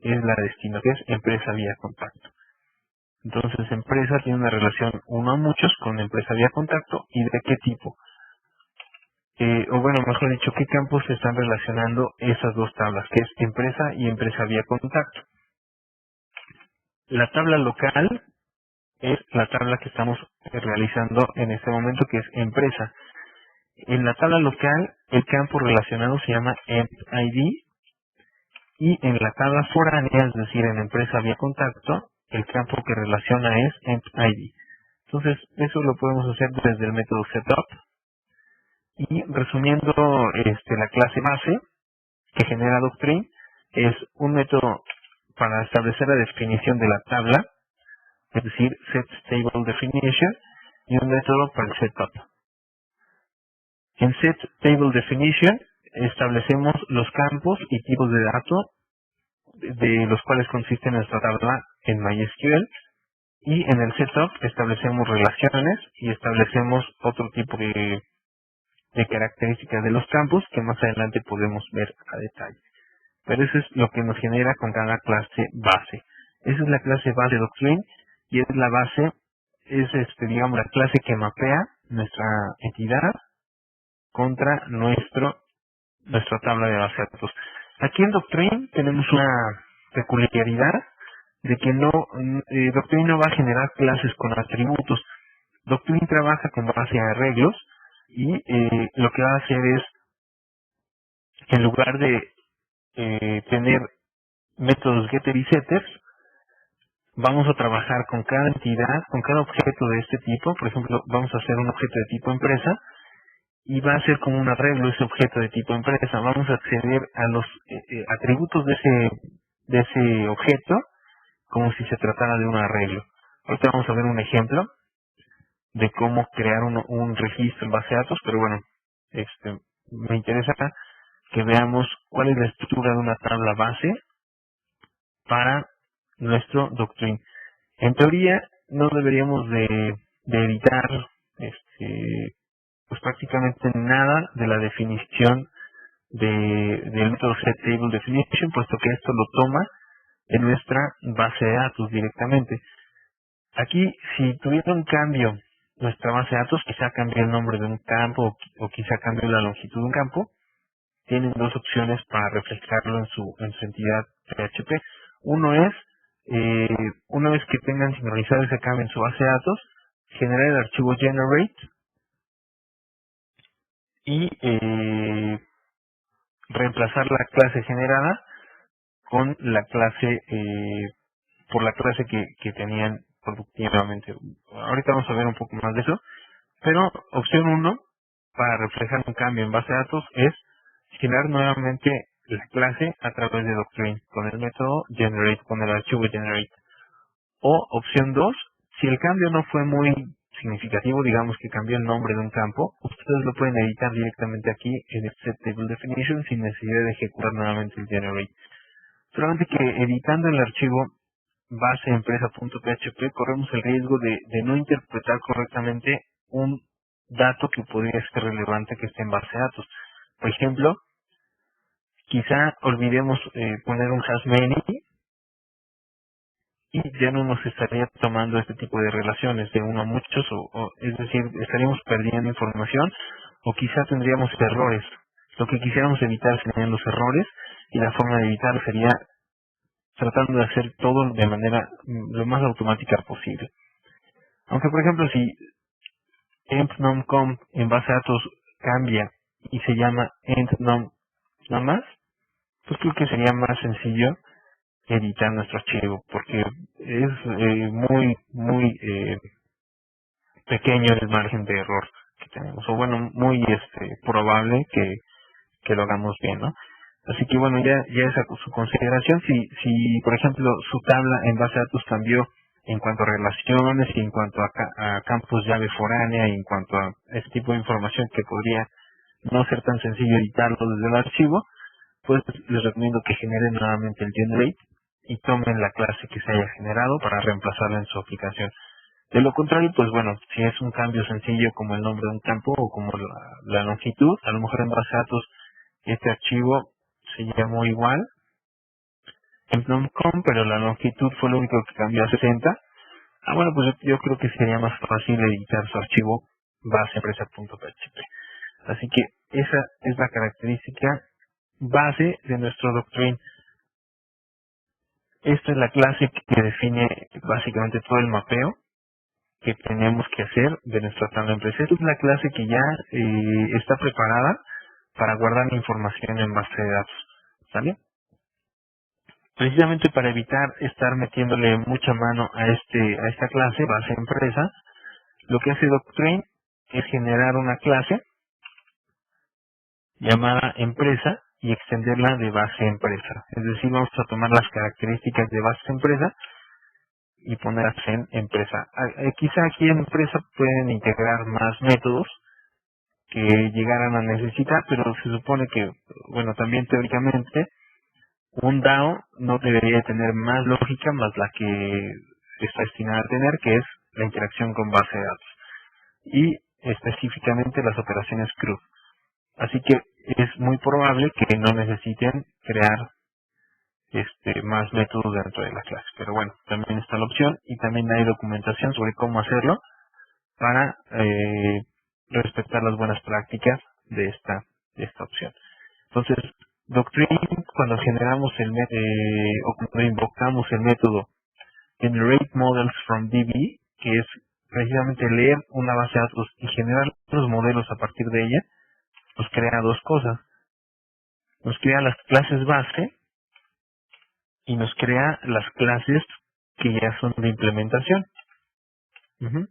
es la destino, que es empresa vía contacto. Entonces, empresa tiene una relación uno a muchos con empresa vía contacto y de qué tipo. O bueno, mejor dicho, qué campos se están relacionando esas dos tablas, que es empresa y empresa vía contacto. La tabla local es la tabla que estamos realizando en este momento, que es empresa. En la tabla local, el campo relacionado se llama empID y en la tabla foránea, es decir, en empresa vía contacto, el campo que relaciona es empID. Entonces, eso lo podemos hacer desde el método setup. Y resumiendo, la clase base que genera Doctrine es un método para establecer la definición de la tabla, es decir, setStableDefinition, y un método para el setup. En Set Table Definition establecemos los campos y tipos de datos de los cuales consiste nuestra tabla en MySQL, y en el setup establecemos relaciones y establecemos otro tipo de características de los campos que más adelante podemos ver a detalle. Pero eso es lo que nos genera con cada clase base. Esa es la clase base Doctrine, y es la base, digamos, la clase que mapea nuestra entidad contra nuestra tabla de base de datos. Aquí en Doctrine tenemos una peculiaridad de que Doctrine no va a generar clases con atributos. Doctrine trabaja con base a arreglos, y lo que va a hacer es, en lugar de tener métodos getter y setters, vamos a trabajar con cada entidad, con cada objeto de este tipo. Por ejemplo, vamos a hacer un objeto de tipo empresa, y va a ser como un arreglo ese objeto de tipo empresa. Vamos a acceder a los atributos de ese objeto como si se tratara de un arreglo. Ahorita vamos a ver un ejemplo de cómo crear un registro en base de datos, pero bueno, me interesa que veamos cuál es la estructura de una tabla base para nuestro Doctrine. En teoría, no deberíamos de editar pues prácticamente nada de la definición del método setTableDefinition, puesto que esto lo toma en nuestra base de datos directamente. Aquí, si tuviera un cambio nuestra base de datos, quizá cambie el nombre de un campo o quizá cambie la longitud de un campo, tienen dos opciones para reflejarlo en su entidad PHP. Uno es, una vez que tengan sincronizado ese cambio en su base de datos, generar el archivo generate y reemplazar la clase generada con la clase, por la clase que tenían productivamente. Ahorita vamos a ver un poco más de eso, pero opción 1 para reflejar un cambio en base de datos es generar nuevamente la clase a través de Doctrine con el método generate, con el archivo generate. O opción 2, si el cambio no fue muy significativo, digamos que cambió el nombre de un campo, ustedes lo pueden editar directamente aquí en el setTableDefinition sin necesidad de ejecutar nuevamente el generate. Solamente que editando el archivo base empresa.php corremos el riesgo de no interpretar correctamente un dato que podría ser relevante que esté en base de datos. Por ejemplo, quizá olvidemos poner un hash many y ya no nos estaría tomando este tipo de relaciones de uno a muchos, es decir, estaríamos perdiendo información, o quizá tendríamos errores. Lo que quisiéramos evitar serían los errores, y la forma de evitarlo sería tratando de hacer todo de manera lo más automática posible. Aunque, por ejemplo, si empNumComp en base de datos cambia y se llama entNum nada más, pues creo que sería más sencillo editar nuestro archivo, porque es muy pequeño el margen de error que tenemos, o bueno, muy probable que lo hagamos bien, ¿no? Así que bueno, ya es a su consideración. Si por ejemplo su tabla en base de datos cambió en cuanto a relaciones y en cuanto a campos llave foránea y en cuanto a ese tipo de información que podría no ser tan sencillo editarlo desde el archivo, pues les recomiendo que generen nuevamente el generate y tomen la clase que se haya generado para reemplazarla en su aplicación. De lo contrario, pues bueno, si es un cambio sencillo como el nombre de un campo o como la longitud, a lo mejor en base de datos este archivo se llamó igual en PNUMCOM, pero la longitud fue lo único que cambió a 60. Bueno, pues yo creo que sería más fácil editar su archivo base empresa.php. Así que esa es la característica base de nuestro Doctrine. Esta es la clase que define básicamente todo el mapeo que tenemos que hacer de nuestra tabla empresa. Esta es la clase que ya está preparada para guardar información en base de datos. ¿Sale? Precisamente para evitar estar metiéndole mucha mano a esta clase base empresa, lo que hace Doctrine es generar una clase llamada empresa y extenderla de base empresa. Es decir, vamos a tomar las características de base empresa y ponerlas en empresa. Quizá aquí en empresa pueden integrar más métodos que llegaran a necesitar, pero se supone que, bueno, también teóricamente, un DAO no debería tener más lógica más la que está destinada a tener, que es la interacción con base de datos y específicamente las operaciones CRUD. Así que es muy probable que no necesiten crear más métodos dentro de la clase. Pero bueno, también está la opción y también hay documentación sobre cómo hacerlo para respetar las buenas prácticas de esta opción. Entonces, Doctrine, cuando generamos o cuando invocamos el método Generate Models from DB, que es precisamente leer una base de datos y generar los modelos a partir de ella, nos crea dos cosas. Nos crea las clases base y nos crea las clases que ya son de implementación. Ujú.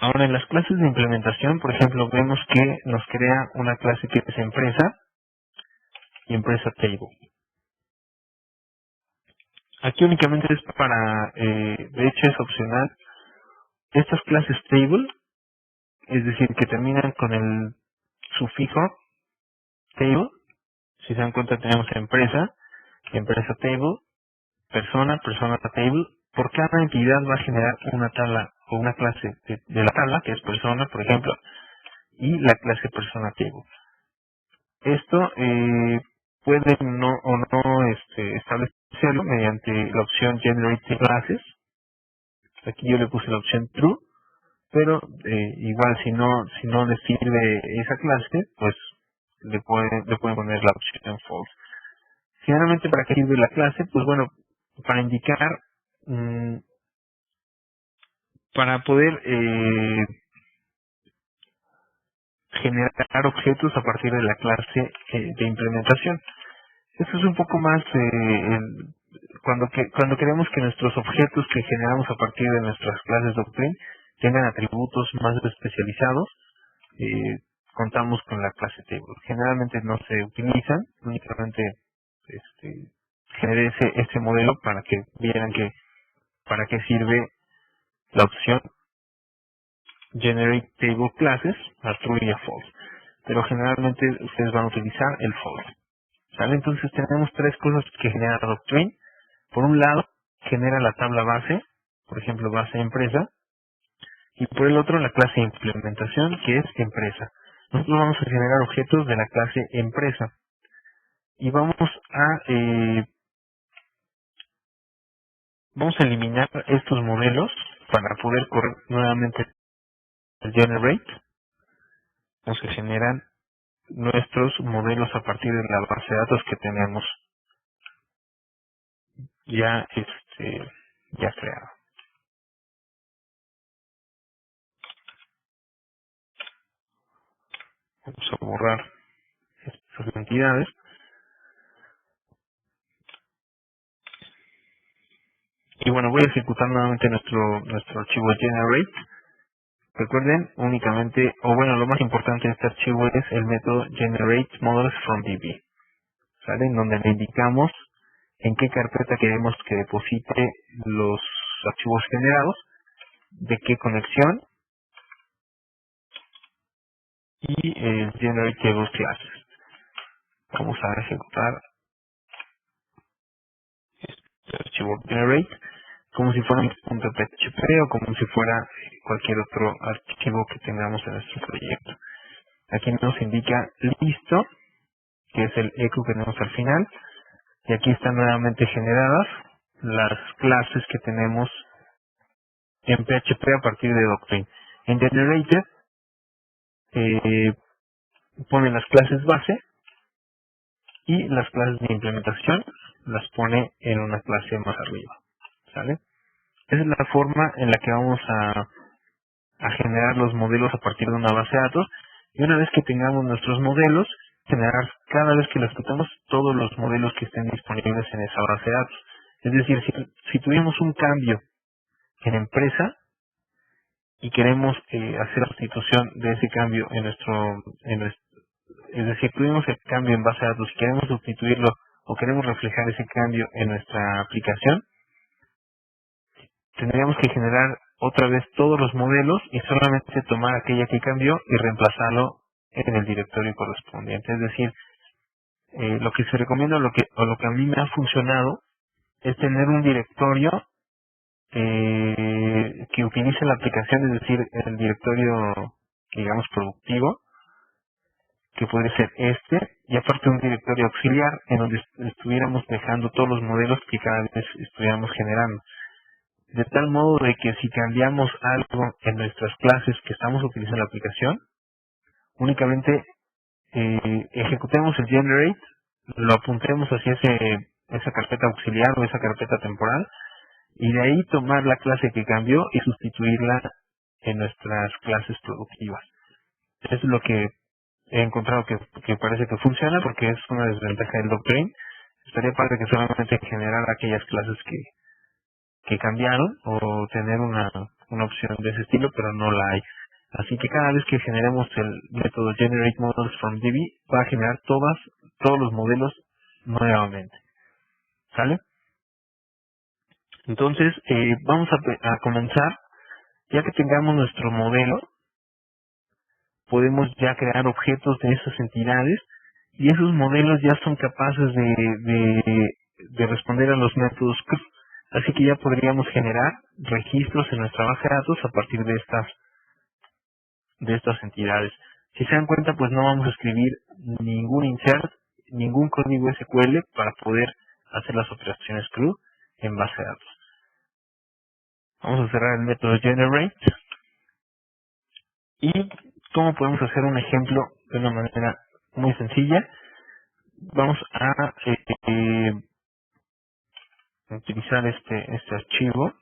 Ahora, en las clases de implementación, por ejemplo, vemos que nos crea una clase que es empresa y empresa table. Aquí únicamente es para, de hecho es opcional, estas clases table, es decir, que terminan con el sufijo table. Si se dan cuenta, tenemos empresa, empresa table, persona, persona table. Por cada entidad va a generar una tabla o una clase de la tabla, que es persona, por ejemplo, y la clase persona table. Esto puede no o no establecerlo mediante la opción Generate Classes. Aquí yo le puse la opción True, pero igual si no le sirve esa clase, pues le pueden poner la opción False. Generalmente, ¿para qué sirve la clase? Pues bueno, para indicar, para poder generar objetos a partir de la clase de implementación. Esto es un poco más cuando queremos que nuestros objetos que generamos a partir de nuestras clases Doctrine tengan atributos más especializados, contamos con la clase Table. Generalmente no se utilizan, únicamente generé ese modelo para que vieran que para qué sirve la opción Generate Table Classes a True y a False. Pero generalmente ustedes van a utilizar el False. ¿Sale? Entonces tenemos tres cosas que genera Doctrine. Por un lado, genera la tabla base, por ejemplo, base empresa, y por el otro la clase de implementación, que es empresa. Nosotros vamos a generar objetos de la clase empresa y vamos a eliminar estos modelos para poder correr nuevamente el generate. Entonces generan nuestros modelos a partir de la base de datos que tenemos ya ya creado. Vamos a borrar estas entidades. Y bueno, voy a ejecutar nuevamente nuestro archivo generate. Recuerden únicamente, o bueno, lo más importante de este archivo es el método generate models from DB, ¿sale? En donde le indicamos en qué carpeta queremos que deposite los archivos generados, de qué conexión y el generate table classes. Vamos a ejecutar este archivo generate como si fuera un .php o como si fuera cualquier otro archivo que tengamos en nuestro proyecto. Aquí nos indica listo, que es el echo que tenemos al final, y aquí están nuevamente generadas las clases que tenemos en PHP a partir de Doctrine. En Generated pone las clases base y las clases de implementación las pone en una clase más arriba, ¿sale? Esa es la forma en la que vamos a generar los modelos a partir de una base de datos, y una vez que tengamos nuestros modelos, generar cada vez que los ejecutamos todos los modelos que estén disponibles en esa base de datos. Es decir, si tuvimos un cambio en empresa y queremos hacer la sustitución de ese cambio es decir, tuvimos el cambio en base de datos y queremos sustituirlo o queremos reflejar ese cambio en nuestra aplicación, tendríamos que generar otra vez todos los modelos y solamente tomar aquella que cambió y reemplazarlo en el directorio correspondiente. Es decir, lo que se recomienda o lo que a mí me ha funcionado es tener un directorio que utilice la aplicación, es decir, el directorio, digamos, productivo, que puede ser y aparte un directorio auxiliar en donde estuviéramos dejando todos los modelos que cada vez estuviéramos generando. De tal modo de que si cambiamos algo en nuestras clases que estamos utilizando la aplicación, únicamente ejecutemos el generate, lo apuntemos hacia esa carpeta auxiliar o esa carpeta temporal, y de ahí tomar la clase que cambió y sustituirla en nuestras clases productivas. Eso es lo que he encontrado que parece que funciona, porque es una desventaja del Doctrine. Estaría padre que solamente generara aquellas clases que cambiaron o tener una opción de ese estilo, pero no la hay. Así que cada vez que generemos el método Generate Models from DB, va a generar todos los modelos nuevamente. ¿Sale? Entonces, vamos a comenzar. Ya que tengamos nuestro modelo, podemos ya crear objetos de esas entidades y esos modelos ya son capaces de responder a los métodos CRUD. Así que ya podríamos generar registros en nuestra base de datos a partir de estas entidades. Si se dan cuenta, pues no vamos a escribir ningún insert, ningún código SQL para poder hacer las operaciones CRUD en base de datos. Vamos a cerrar el método generate. ¿Y cómo podemos hacer un ejemplo de una manera muy sencilla? Vamos a utilizar este archivo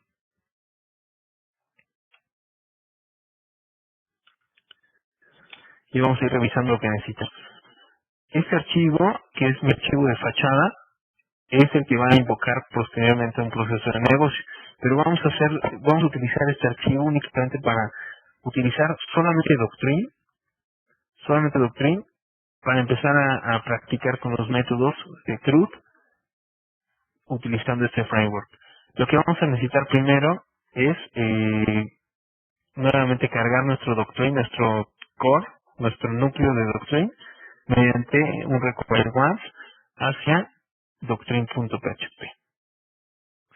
y vamos a ir revisando lo que necesita. Este archivo, que es mi archivo de fachada, es el que va a invocar posteriormente un proceso de negocio. Pero vamos a utilizar este archivo únicamente para utilizar solamente Doctrine, para empezar a practicar con los métodos de CRUD utilizando este framework. Lo que vamos a necesitar primero es nuevamente cargar nuestro Doctrine, nuestro core, nuestro núcleo de Doctrine, mediante un require once hacia doctrine.php.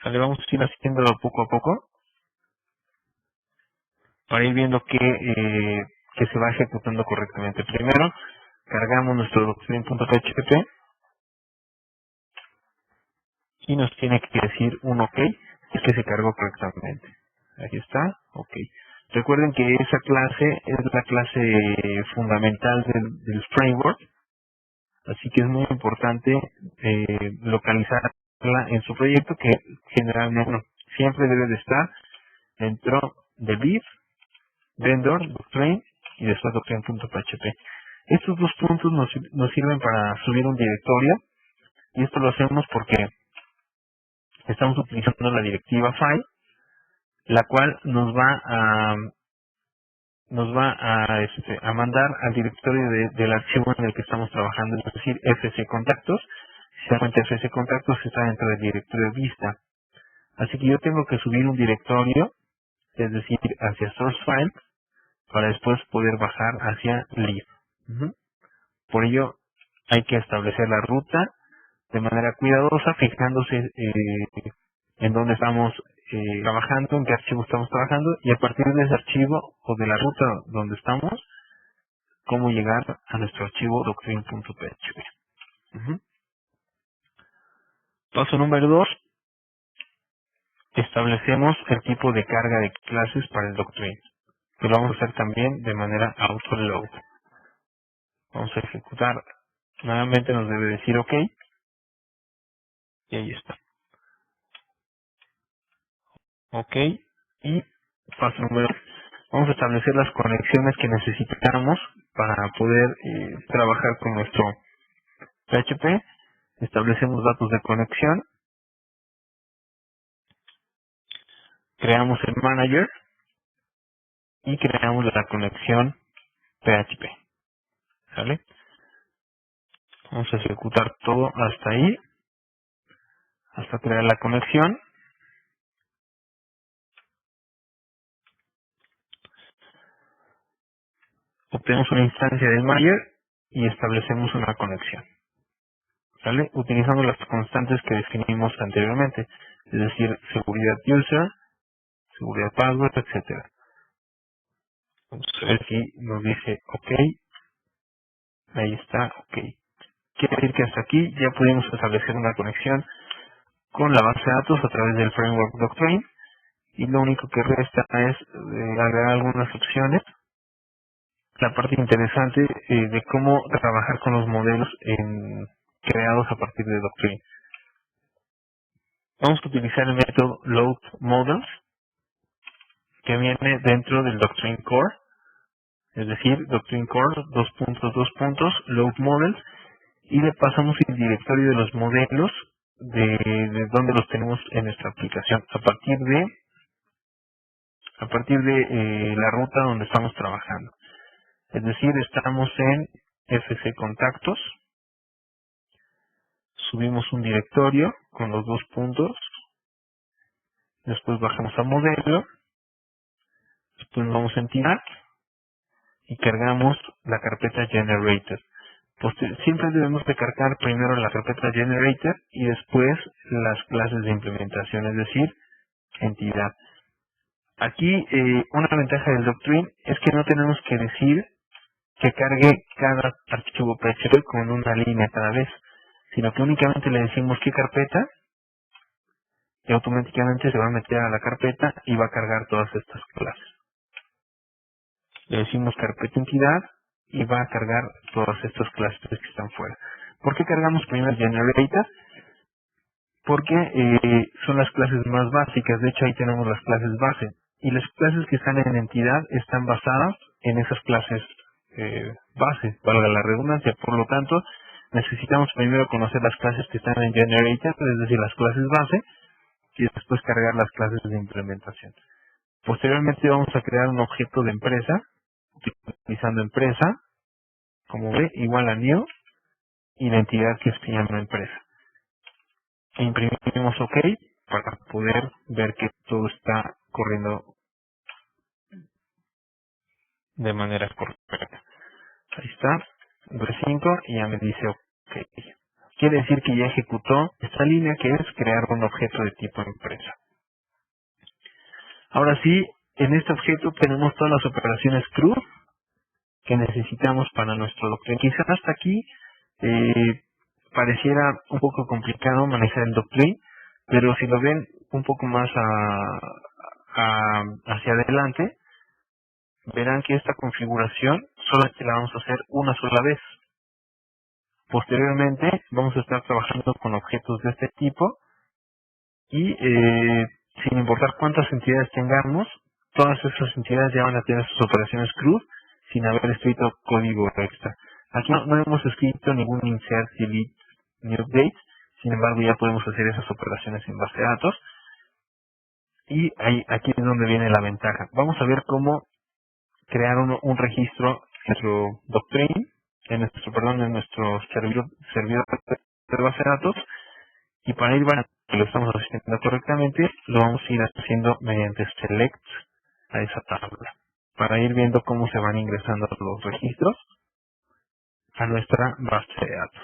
¿Sale? Vamos a ir haciéndolo poco a poco para ir viendo que se va ejecutando correctamente. Primero, cargamos nuestro doctrine.php y nos tiene que decir un OK, es que se cargó correctamente. Aquí está, OK. Recuerden que esa clase es la clase fundamental del framework, así que es muy importante localizarla en su proyecto, que generalmente siempre debe de estar dentro de Viv, Vendor, Doctrine y después Doctrine.php. Estos dos puntos nos sirven para subir un directorio, y esto lo hacemos porque estamos utilizando la directiva file, la cual nos va a mandar al directorio del archivo en el que estamos trabajando, es decir, FC Contactos. Si se da cuenta, FC Contactos está dentro del directorio Vista. Así que yo tengo que subir un directorio, es decir, hacia Source File, para después poder bajar hacia Lib. Por ello, hay que establecer la ruta de manera cuidadosa, fijándose en dónde estamos trabajando, en qué archivo estamos trabajando, y a partir de ese archivo o de la ruta donde estamos, cómo llegar a nuestro archivo doctrine.php. Paso número 2, establecemos el tipo de carga de clases para el Doctrine, que lo vamos a hacer también de manera auto-load. Vamos a ejecutar, nuevamente nos debe decir OK, y ahí está. OK, y paso número 3, vamos a establecer las conexiones que necesitamos para poder trabajar con nuestro PHP. Establecemos datos de conexión, creamos el manager y creamos la conexión PHP. ¿Sale? Vamos a ejecutar todo hasta ahí, hasta crear la conexión. Obtenemos una instancia del manager y establecemos una conexión. ¿Sale? Utilizando las constantes que definimos anteriormente, es decir, seguridad user, seguridad password, etcétera. Vamos a ver si nos dice OK, ahí está OK. Quiere decir que hasta aquí ya pudimos establecer una conexión con la base de datos a través del framework Doctrine, y lo único que resta es agregar algunas opciones. La parte interesante de cómo trabajar con los modelos creados a partir de Doctrine. Vamos a utilizar el método Load Models, que viene dentro del Doctrine Core, es decir, Doctrine Core, Load Models, y le pasamos el directorio de los modelos de donde los tenemos en nuestra aplicación, a partir de la ruta donde estamos trabajando. Es decir, estamos en FC Contactos, subimos un directorio con los dos puntos, después bajamos a modelo, después nos vamos a entidad y cargamos la carpeta Generator. Siempre debemos de cargar primero la carpeta Generator y después las clases de implementación, es decir, entidad. Aquí una ventaja del Doctrine es que no tenemos que decir que cargue cada archivo PHP con una línea cada vez, sino que únicamente le decimos qué carpeta y automáticamente se va a meter a la carpeta y va a cargar todas estas clases. Le decimos carpeta entidad y va a cargar todas estas clases que están fuera. ¿Por qué cargamos primero Generator? Porque son las clases más básicas. De hecho, ahí tenemos las clases base. Y las clases que están en entidad están basadas en esas clases base, valga la redundancia. Por lo tanto, necesitamos primero conocer las clases que están en Generator, es decir, las clases base, y después cargar las clases de implementación. Posteriormente vamos a crear un objeto de empresa, utilizando empresa, como ve, igual a new, y la entidad que se llama empresa. E imprimimos OK para poder ver que todo está corriendo de manera correcta. Ahí está, V5 y ya me dice OK. Quiere decir que ya ejecutó esta línea, que es crear un objeto de tipo empresa. Ahora sí, en este objeto tenemos todas las operaciones CRUD que necesitamos para nuestro Doctrine. Quizás hasta aquí pareciera un poco complicado manejar el Doctrine, pero si lo ven un poco más hacia adelante, verán que esta configuración solamente la vamos a hacer una sola vez. Posteriormente vamos a estar trabajando con objetos de este tipo y sin importar cuántas entidades tengamos, todas esas entidades ya van a tener sus operaciones CRUD sin haber escrito código extra. Aquí no hemos escrito ningún insert, delete, ni update, sin embargo ya podemos hacer esas operaciones en base de datos y aquí es donde viene la ventaja. Vamos a ver cómo crear un registro en nuestro Doctrine, en nuestro servidor de base de datos, y para ir validando que lo estamos haciendo correctamente, lo vamos a ir haciendo mediante select a esa tabla, para ir viendo cómo se van ingresando los registros a nuestra base de datos.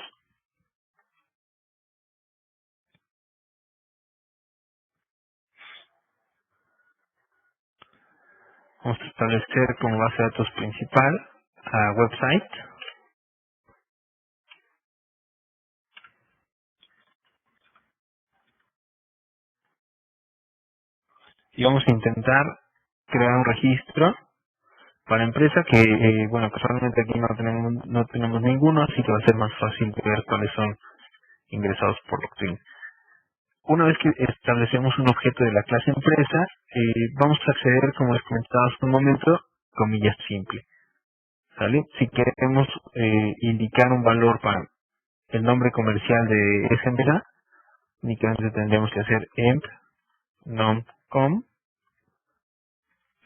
Vamos a establecer como base de datos principal a website y vamos a intentar crear un registro para empresa que, bueno, casualmente aquí no tenemos ninguno, así que va a ser más fácil ver cuáles son ingresados por Doctrine. Una vez que establecemos un objeto de la clase empresa, vamos a acceder, como les comentaba hace un momento, comillas simple. ¿Sale? Si queremos indicar un valor para el nombre comercial de esa empresa, únicamente tendríamos que hacer emp nom.com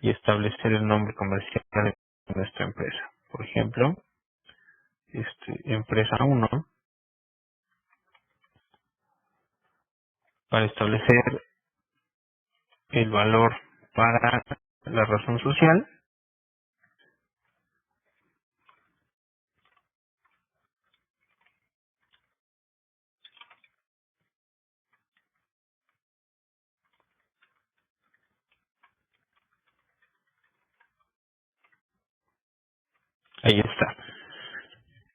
y establecer el nombre comercial de nuestra empresa. Por ejemplo, empresa 1, para establecer el valor para la razón social, Ahí está.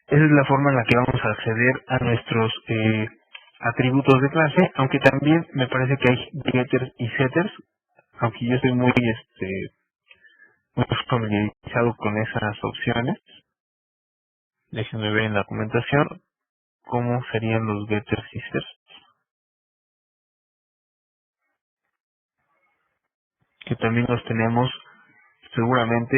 Esa es la forma en la que vamos a acceder a nuestros atributos de clase, aunque también me parece que hay getters y setters, aunque yo estoy muy familiarizado con esas opciones. Déjenme ver en la documentación cómo serían los getters y setters, que también los tenemos seguramente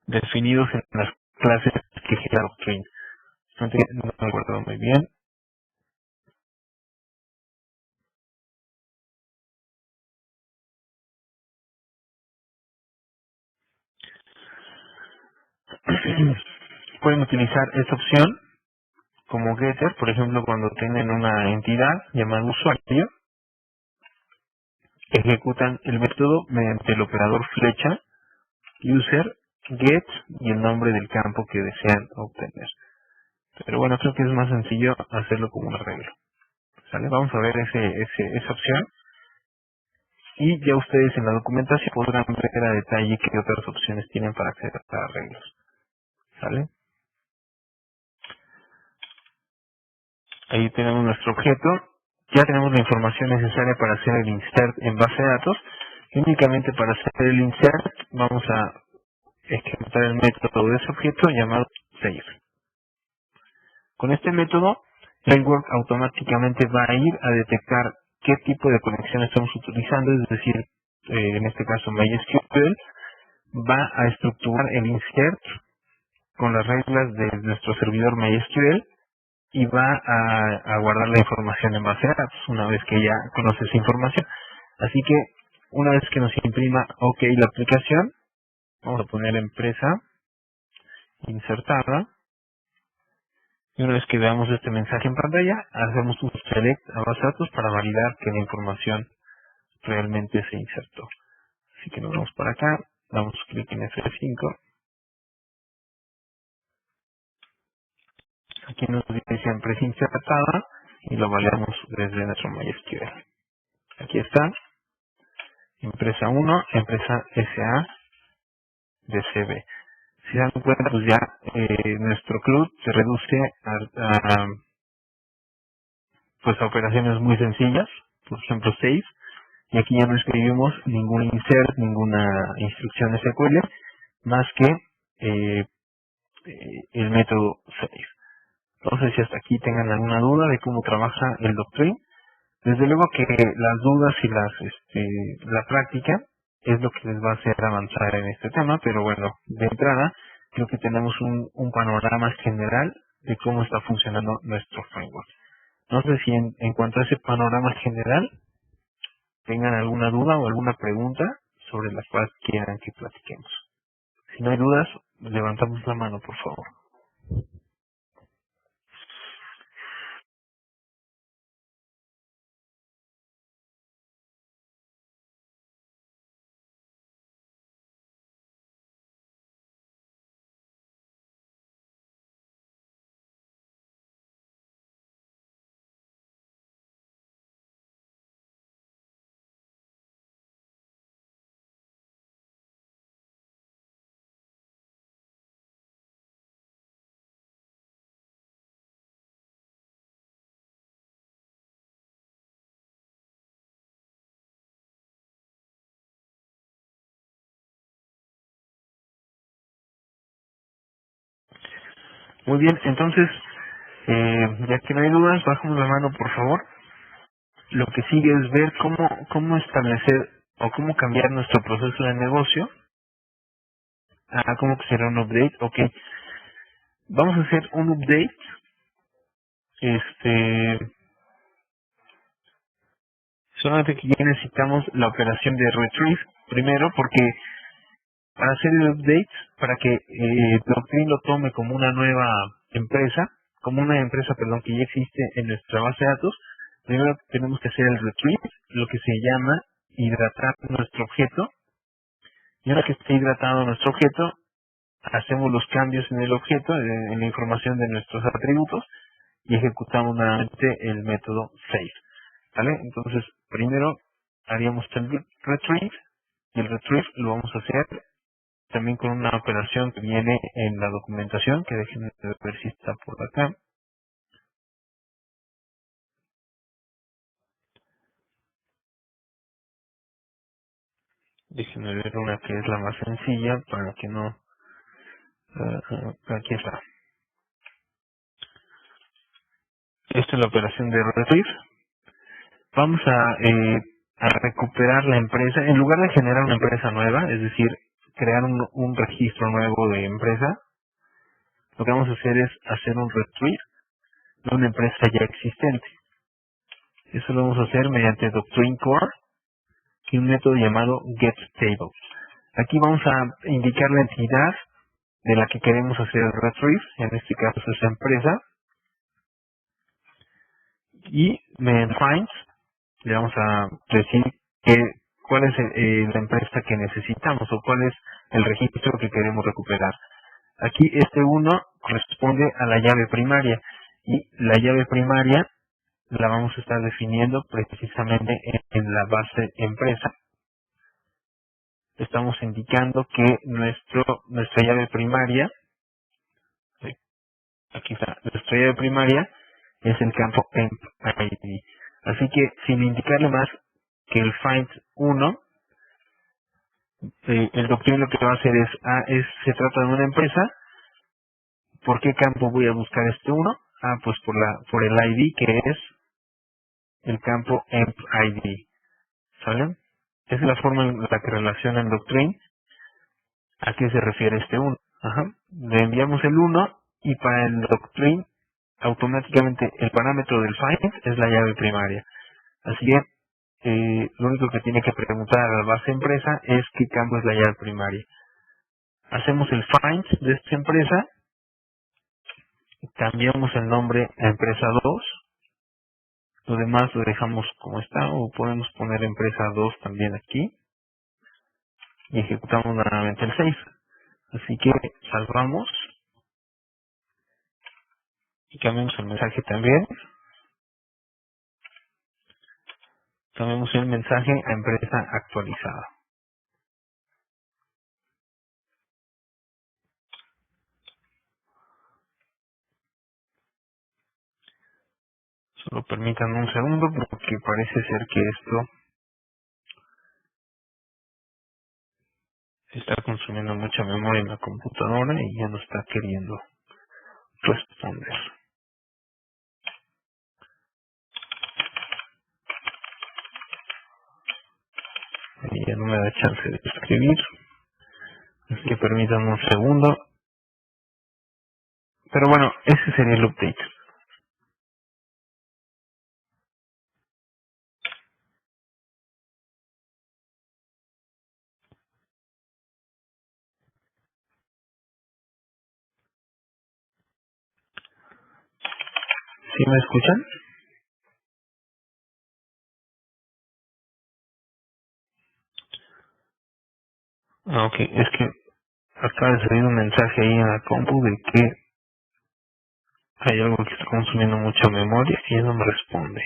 definidos en las clases que genera Doctrine. No me acuerdo muy bien. Pueden utilizar esta opción como getter, por ejemplo, cuando tienen una entidad llamada usuario, ejecutan el método mediante el operador flecha, user, get y el nombre del campo que desean obtener. Pero bueno, creo que es más sencillo hacerlo como un arreglo. ¿Sale? Vamos a ver esa opción y ya ustedes en la documentación podrán ver a detalle qué otras opciones tienen para acceder a arreglos. ¿Sale? Ahí tenemos nuestro objeto. Ya tenemos la información necesaria para hacer el insert en base de datos. Y únicamente para hacer el insert vamos a ejecutar el método de ese objeto llamado save. Con este método, Framework automáticamente va a ir a detectar qué tipo de conexión estamos utilizando, es decir, en este caso MySQL, va a estructurar el insert con las reglas de nuestro servidor MySQL y va a guardar la información en base de datos una vez que ya conoce esa información. Así que una vez que nos imprima OK la aplicación, vamos a poner empresa insertada y una vez que veamos este mensaje en pantalla, hacemos un select a base de datos para validar que la información realmente se insertó. Así que nos vamos para acá, damos clic en F5, aquí nos dice empresa insertada y lo validamos desde nuestro MySQL. Aquí está, empresa 1, empresa SA de CB. Si se dan cuenta, pues ya nuestro club se reduce pues a operaciones muy sencillas, por ejemplo save, y aquí ya no escribimos ningún insert, ninguna instrucción SQL, más que el método save. No sé si hasta aquí tengan alguna duda de cómo trabaja el Doctrine. Desde luego que las dudas y la práctica es lo que les va a hacer avanzar en este tema, pero bueno, de entrada creo que tenemos un panorama general de cómo está funcionando nuestro framework. No sé si en cuanto a ese panorama general tengan alguna duda o alguna pregunta sobre la cual quieran que platiquemos. Si no hay dudas, levantamos la mano, por favor. Muy bien, entonces, ya que no hay dudas, bajamos la mano, por favor. Lo que sigue es ver cómo establecer o cómo cambiar nuestro proceso de negocio a cómo que será un update. Ok, vamos a hacer un update. Solamente que ya necesitamos la operación de retrieve primero, porque para hacer el update, para que Doctrine lo tome como una nueva empresa, como una empresa, perdón, que ya existe en nuestra base de datos, primero tenemos que hacer el retrieve, lo que se llama hidratar nuestro objeto. Y ahora que esté hidratado nuestro objeto, hacemos los cambios en el objeto, en la información de nuestros atributos, y ejecutamos nuevamente el método save. ¿Vale? Entonces, primero haríamos el retrieve, y el retrieve lo vamos a hacer también con una operación que viene en la documentación, que déjenme ver si está por acá. Déjenme ver una que es la más sencilla para que no... aquí está. Esta es la operación de retrieve. Vamos a recuperar la empresa. En lugar de generar una empresa nueva, es decir, crear un registro nuevo de empresa, lo que vamos a hacer es hacer un retrieve de una empresa ya existente. Eso lo vamos a hacer mediante Doctrine Core y un método llamado getTable. Aquí vamos a indicar la entidad de la que queremos hacer el retrieve, en este caso es esa empresa, y mediante find le vamos a decir cuál es la empresa que necesitamos o cuál es el registro que queremos recuperar. Aquí este 1 corresponde a la llave primaria y la llave primaria la vamos a estar definiendo precisamente en la base empresa. Estamos indicando que nuestra llave primaria, sí, aquí está, nuestra llave primaria es el campo EMP-ID. Así que sin indicarle más que el find 1, el doctrine lo que va a hacer se trata de una empresa. ¿Por qué campo voy a buscar este 1? Pues por el ID, que es el campo EMP-ID. ¿Sale? Esa es la forma en la que relaciona el doctrine a qué se refiere este 1. Ajá. Le enviamos el 1 y para el doctrine automáticamente el parámetro del find es la llave primaria. Así que lo único que tiene que preguntar a la base empresa es qué campo es la llave primaria. Hacemos el find de esta empresa, cambiamos el nombre a empresa 2, lo demás lo dejamos como está o podemos poner empresa 2 también aquí y ejecutamos nuevamente el 6. Así que salvamos y cambiamos el mensaje también. Cambiamos el mensaje a empresa actualizada. Solo permítanme un segundo porque parece ser que esto está consumiendo mucha memoria en la computadora y ya no está queriendo responder. Y ya no me da chance de escribir. Así que permítanme un segundo. Pero bueno, ese sería el update. ¿Sí me escuchan? Ok, es que acaba de salir un mensaje ahí en la compu de que hay algo que está consumiendo mucha memoria y no me responde.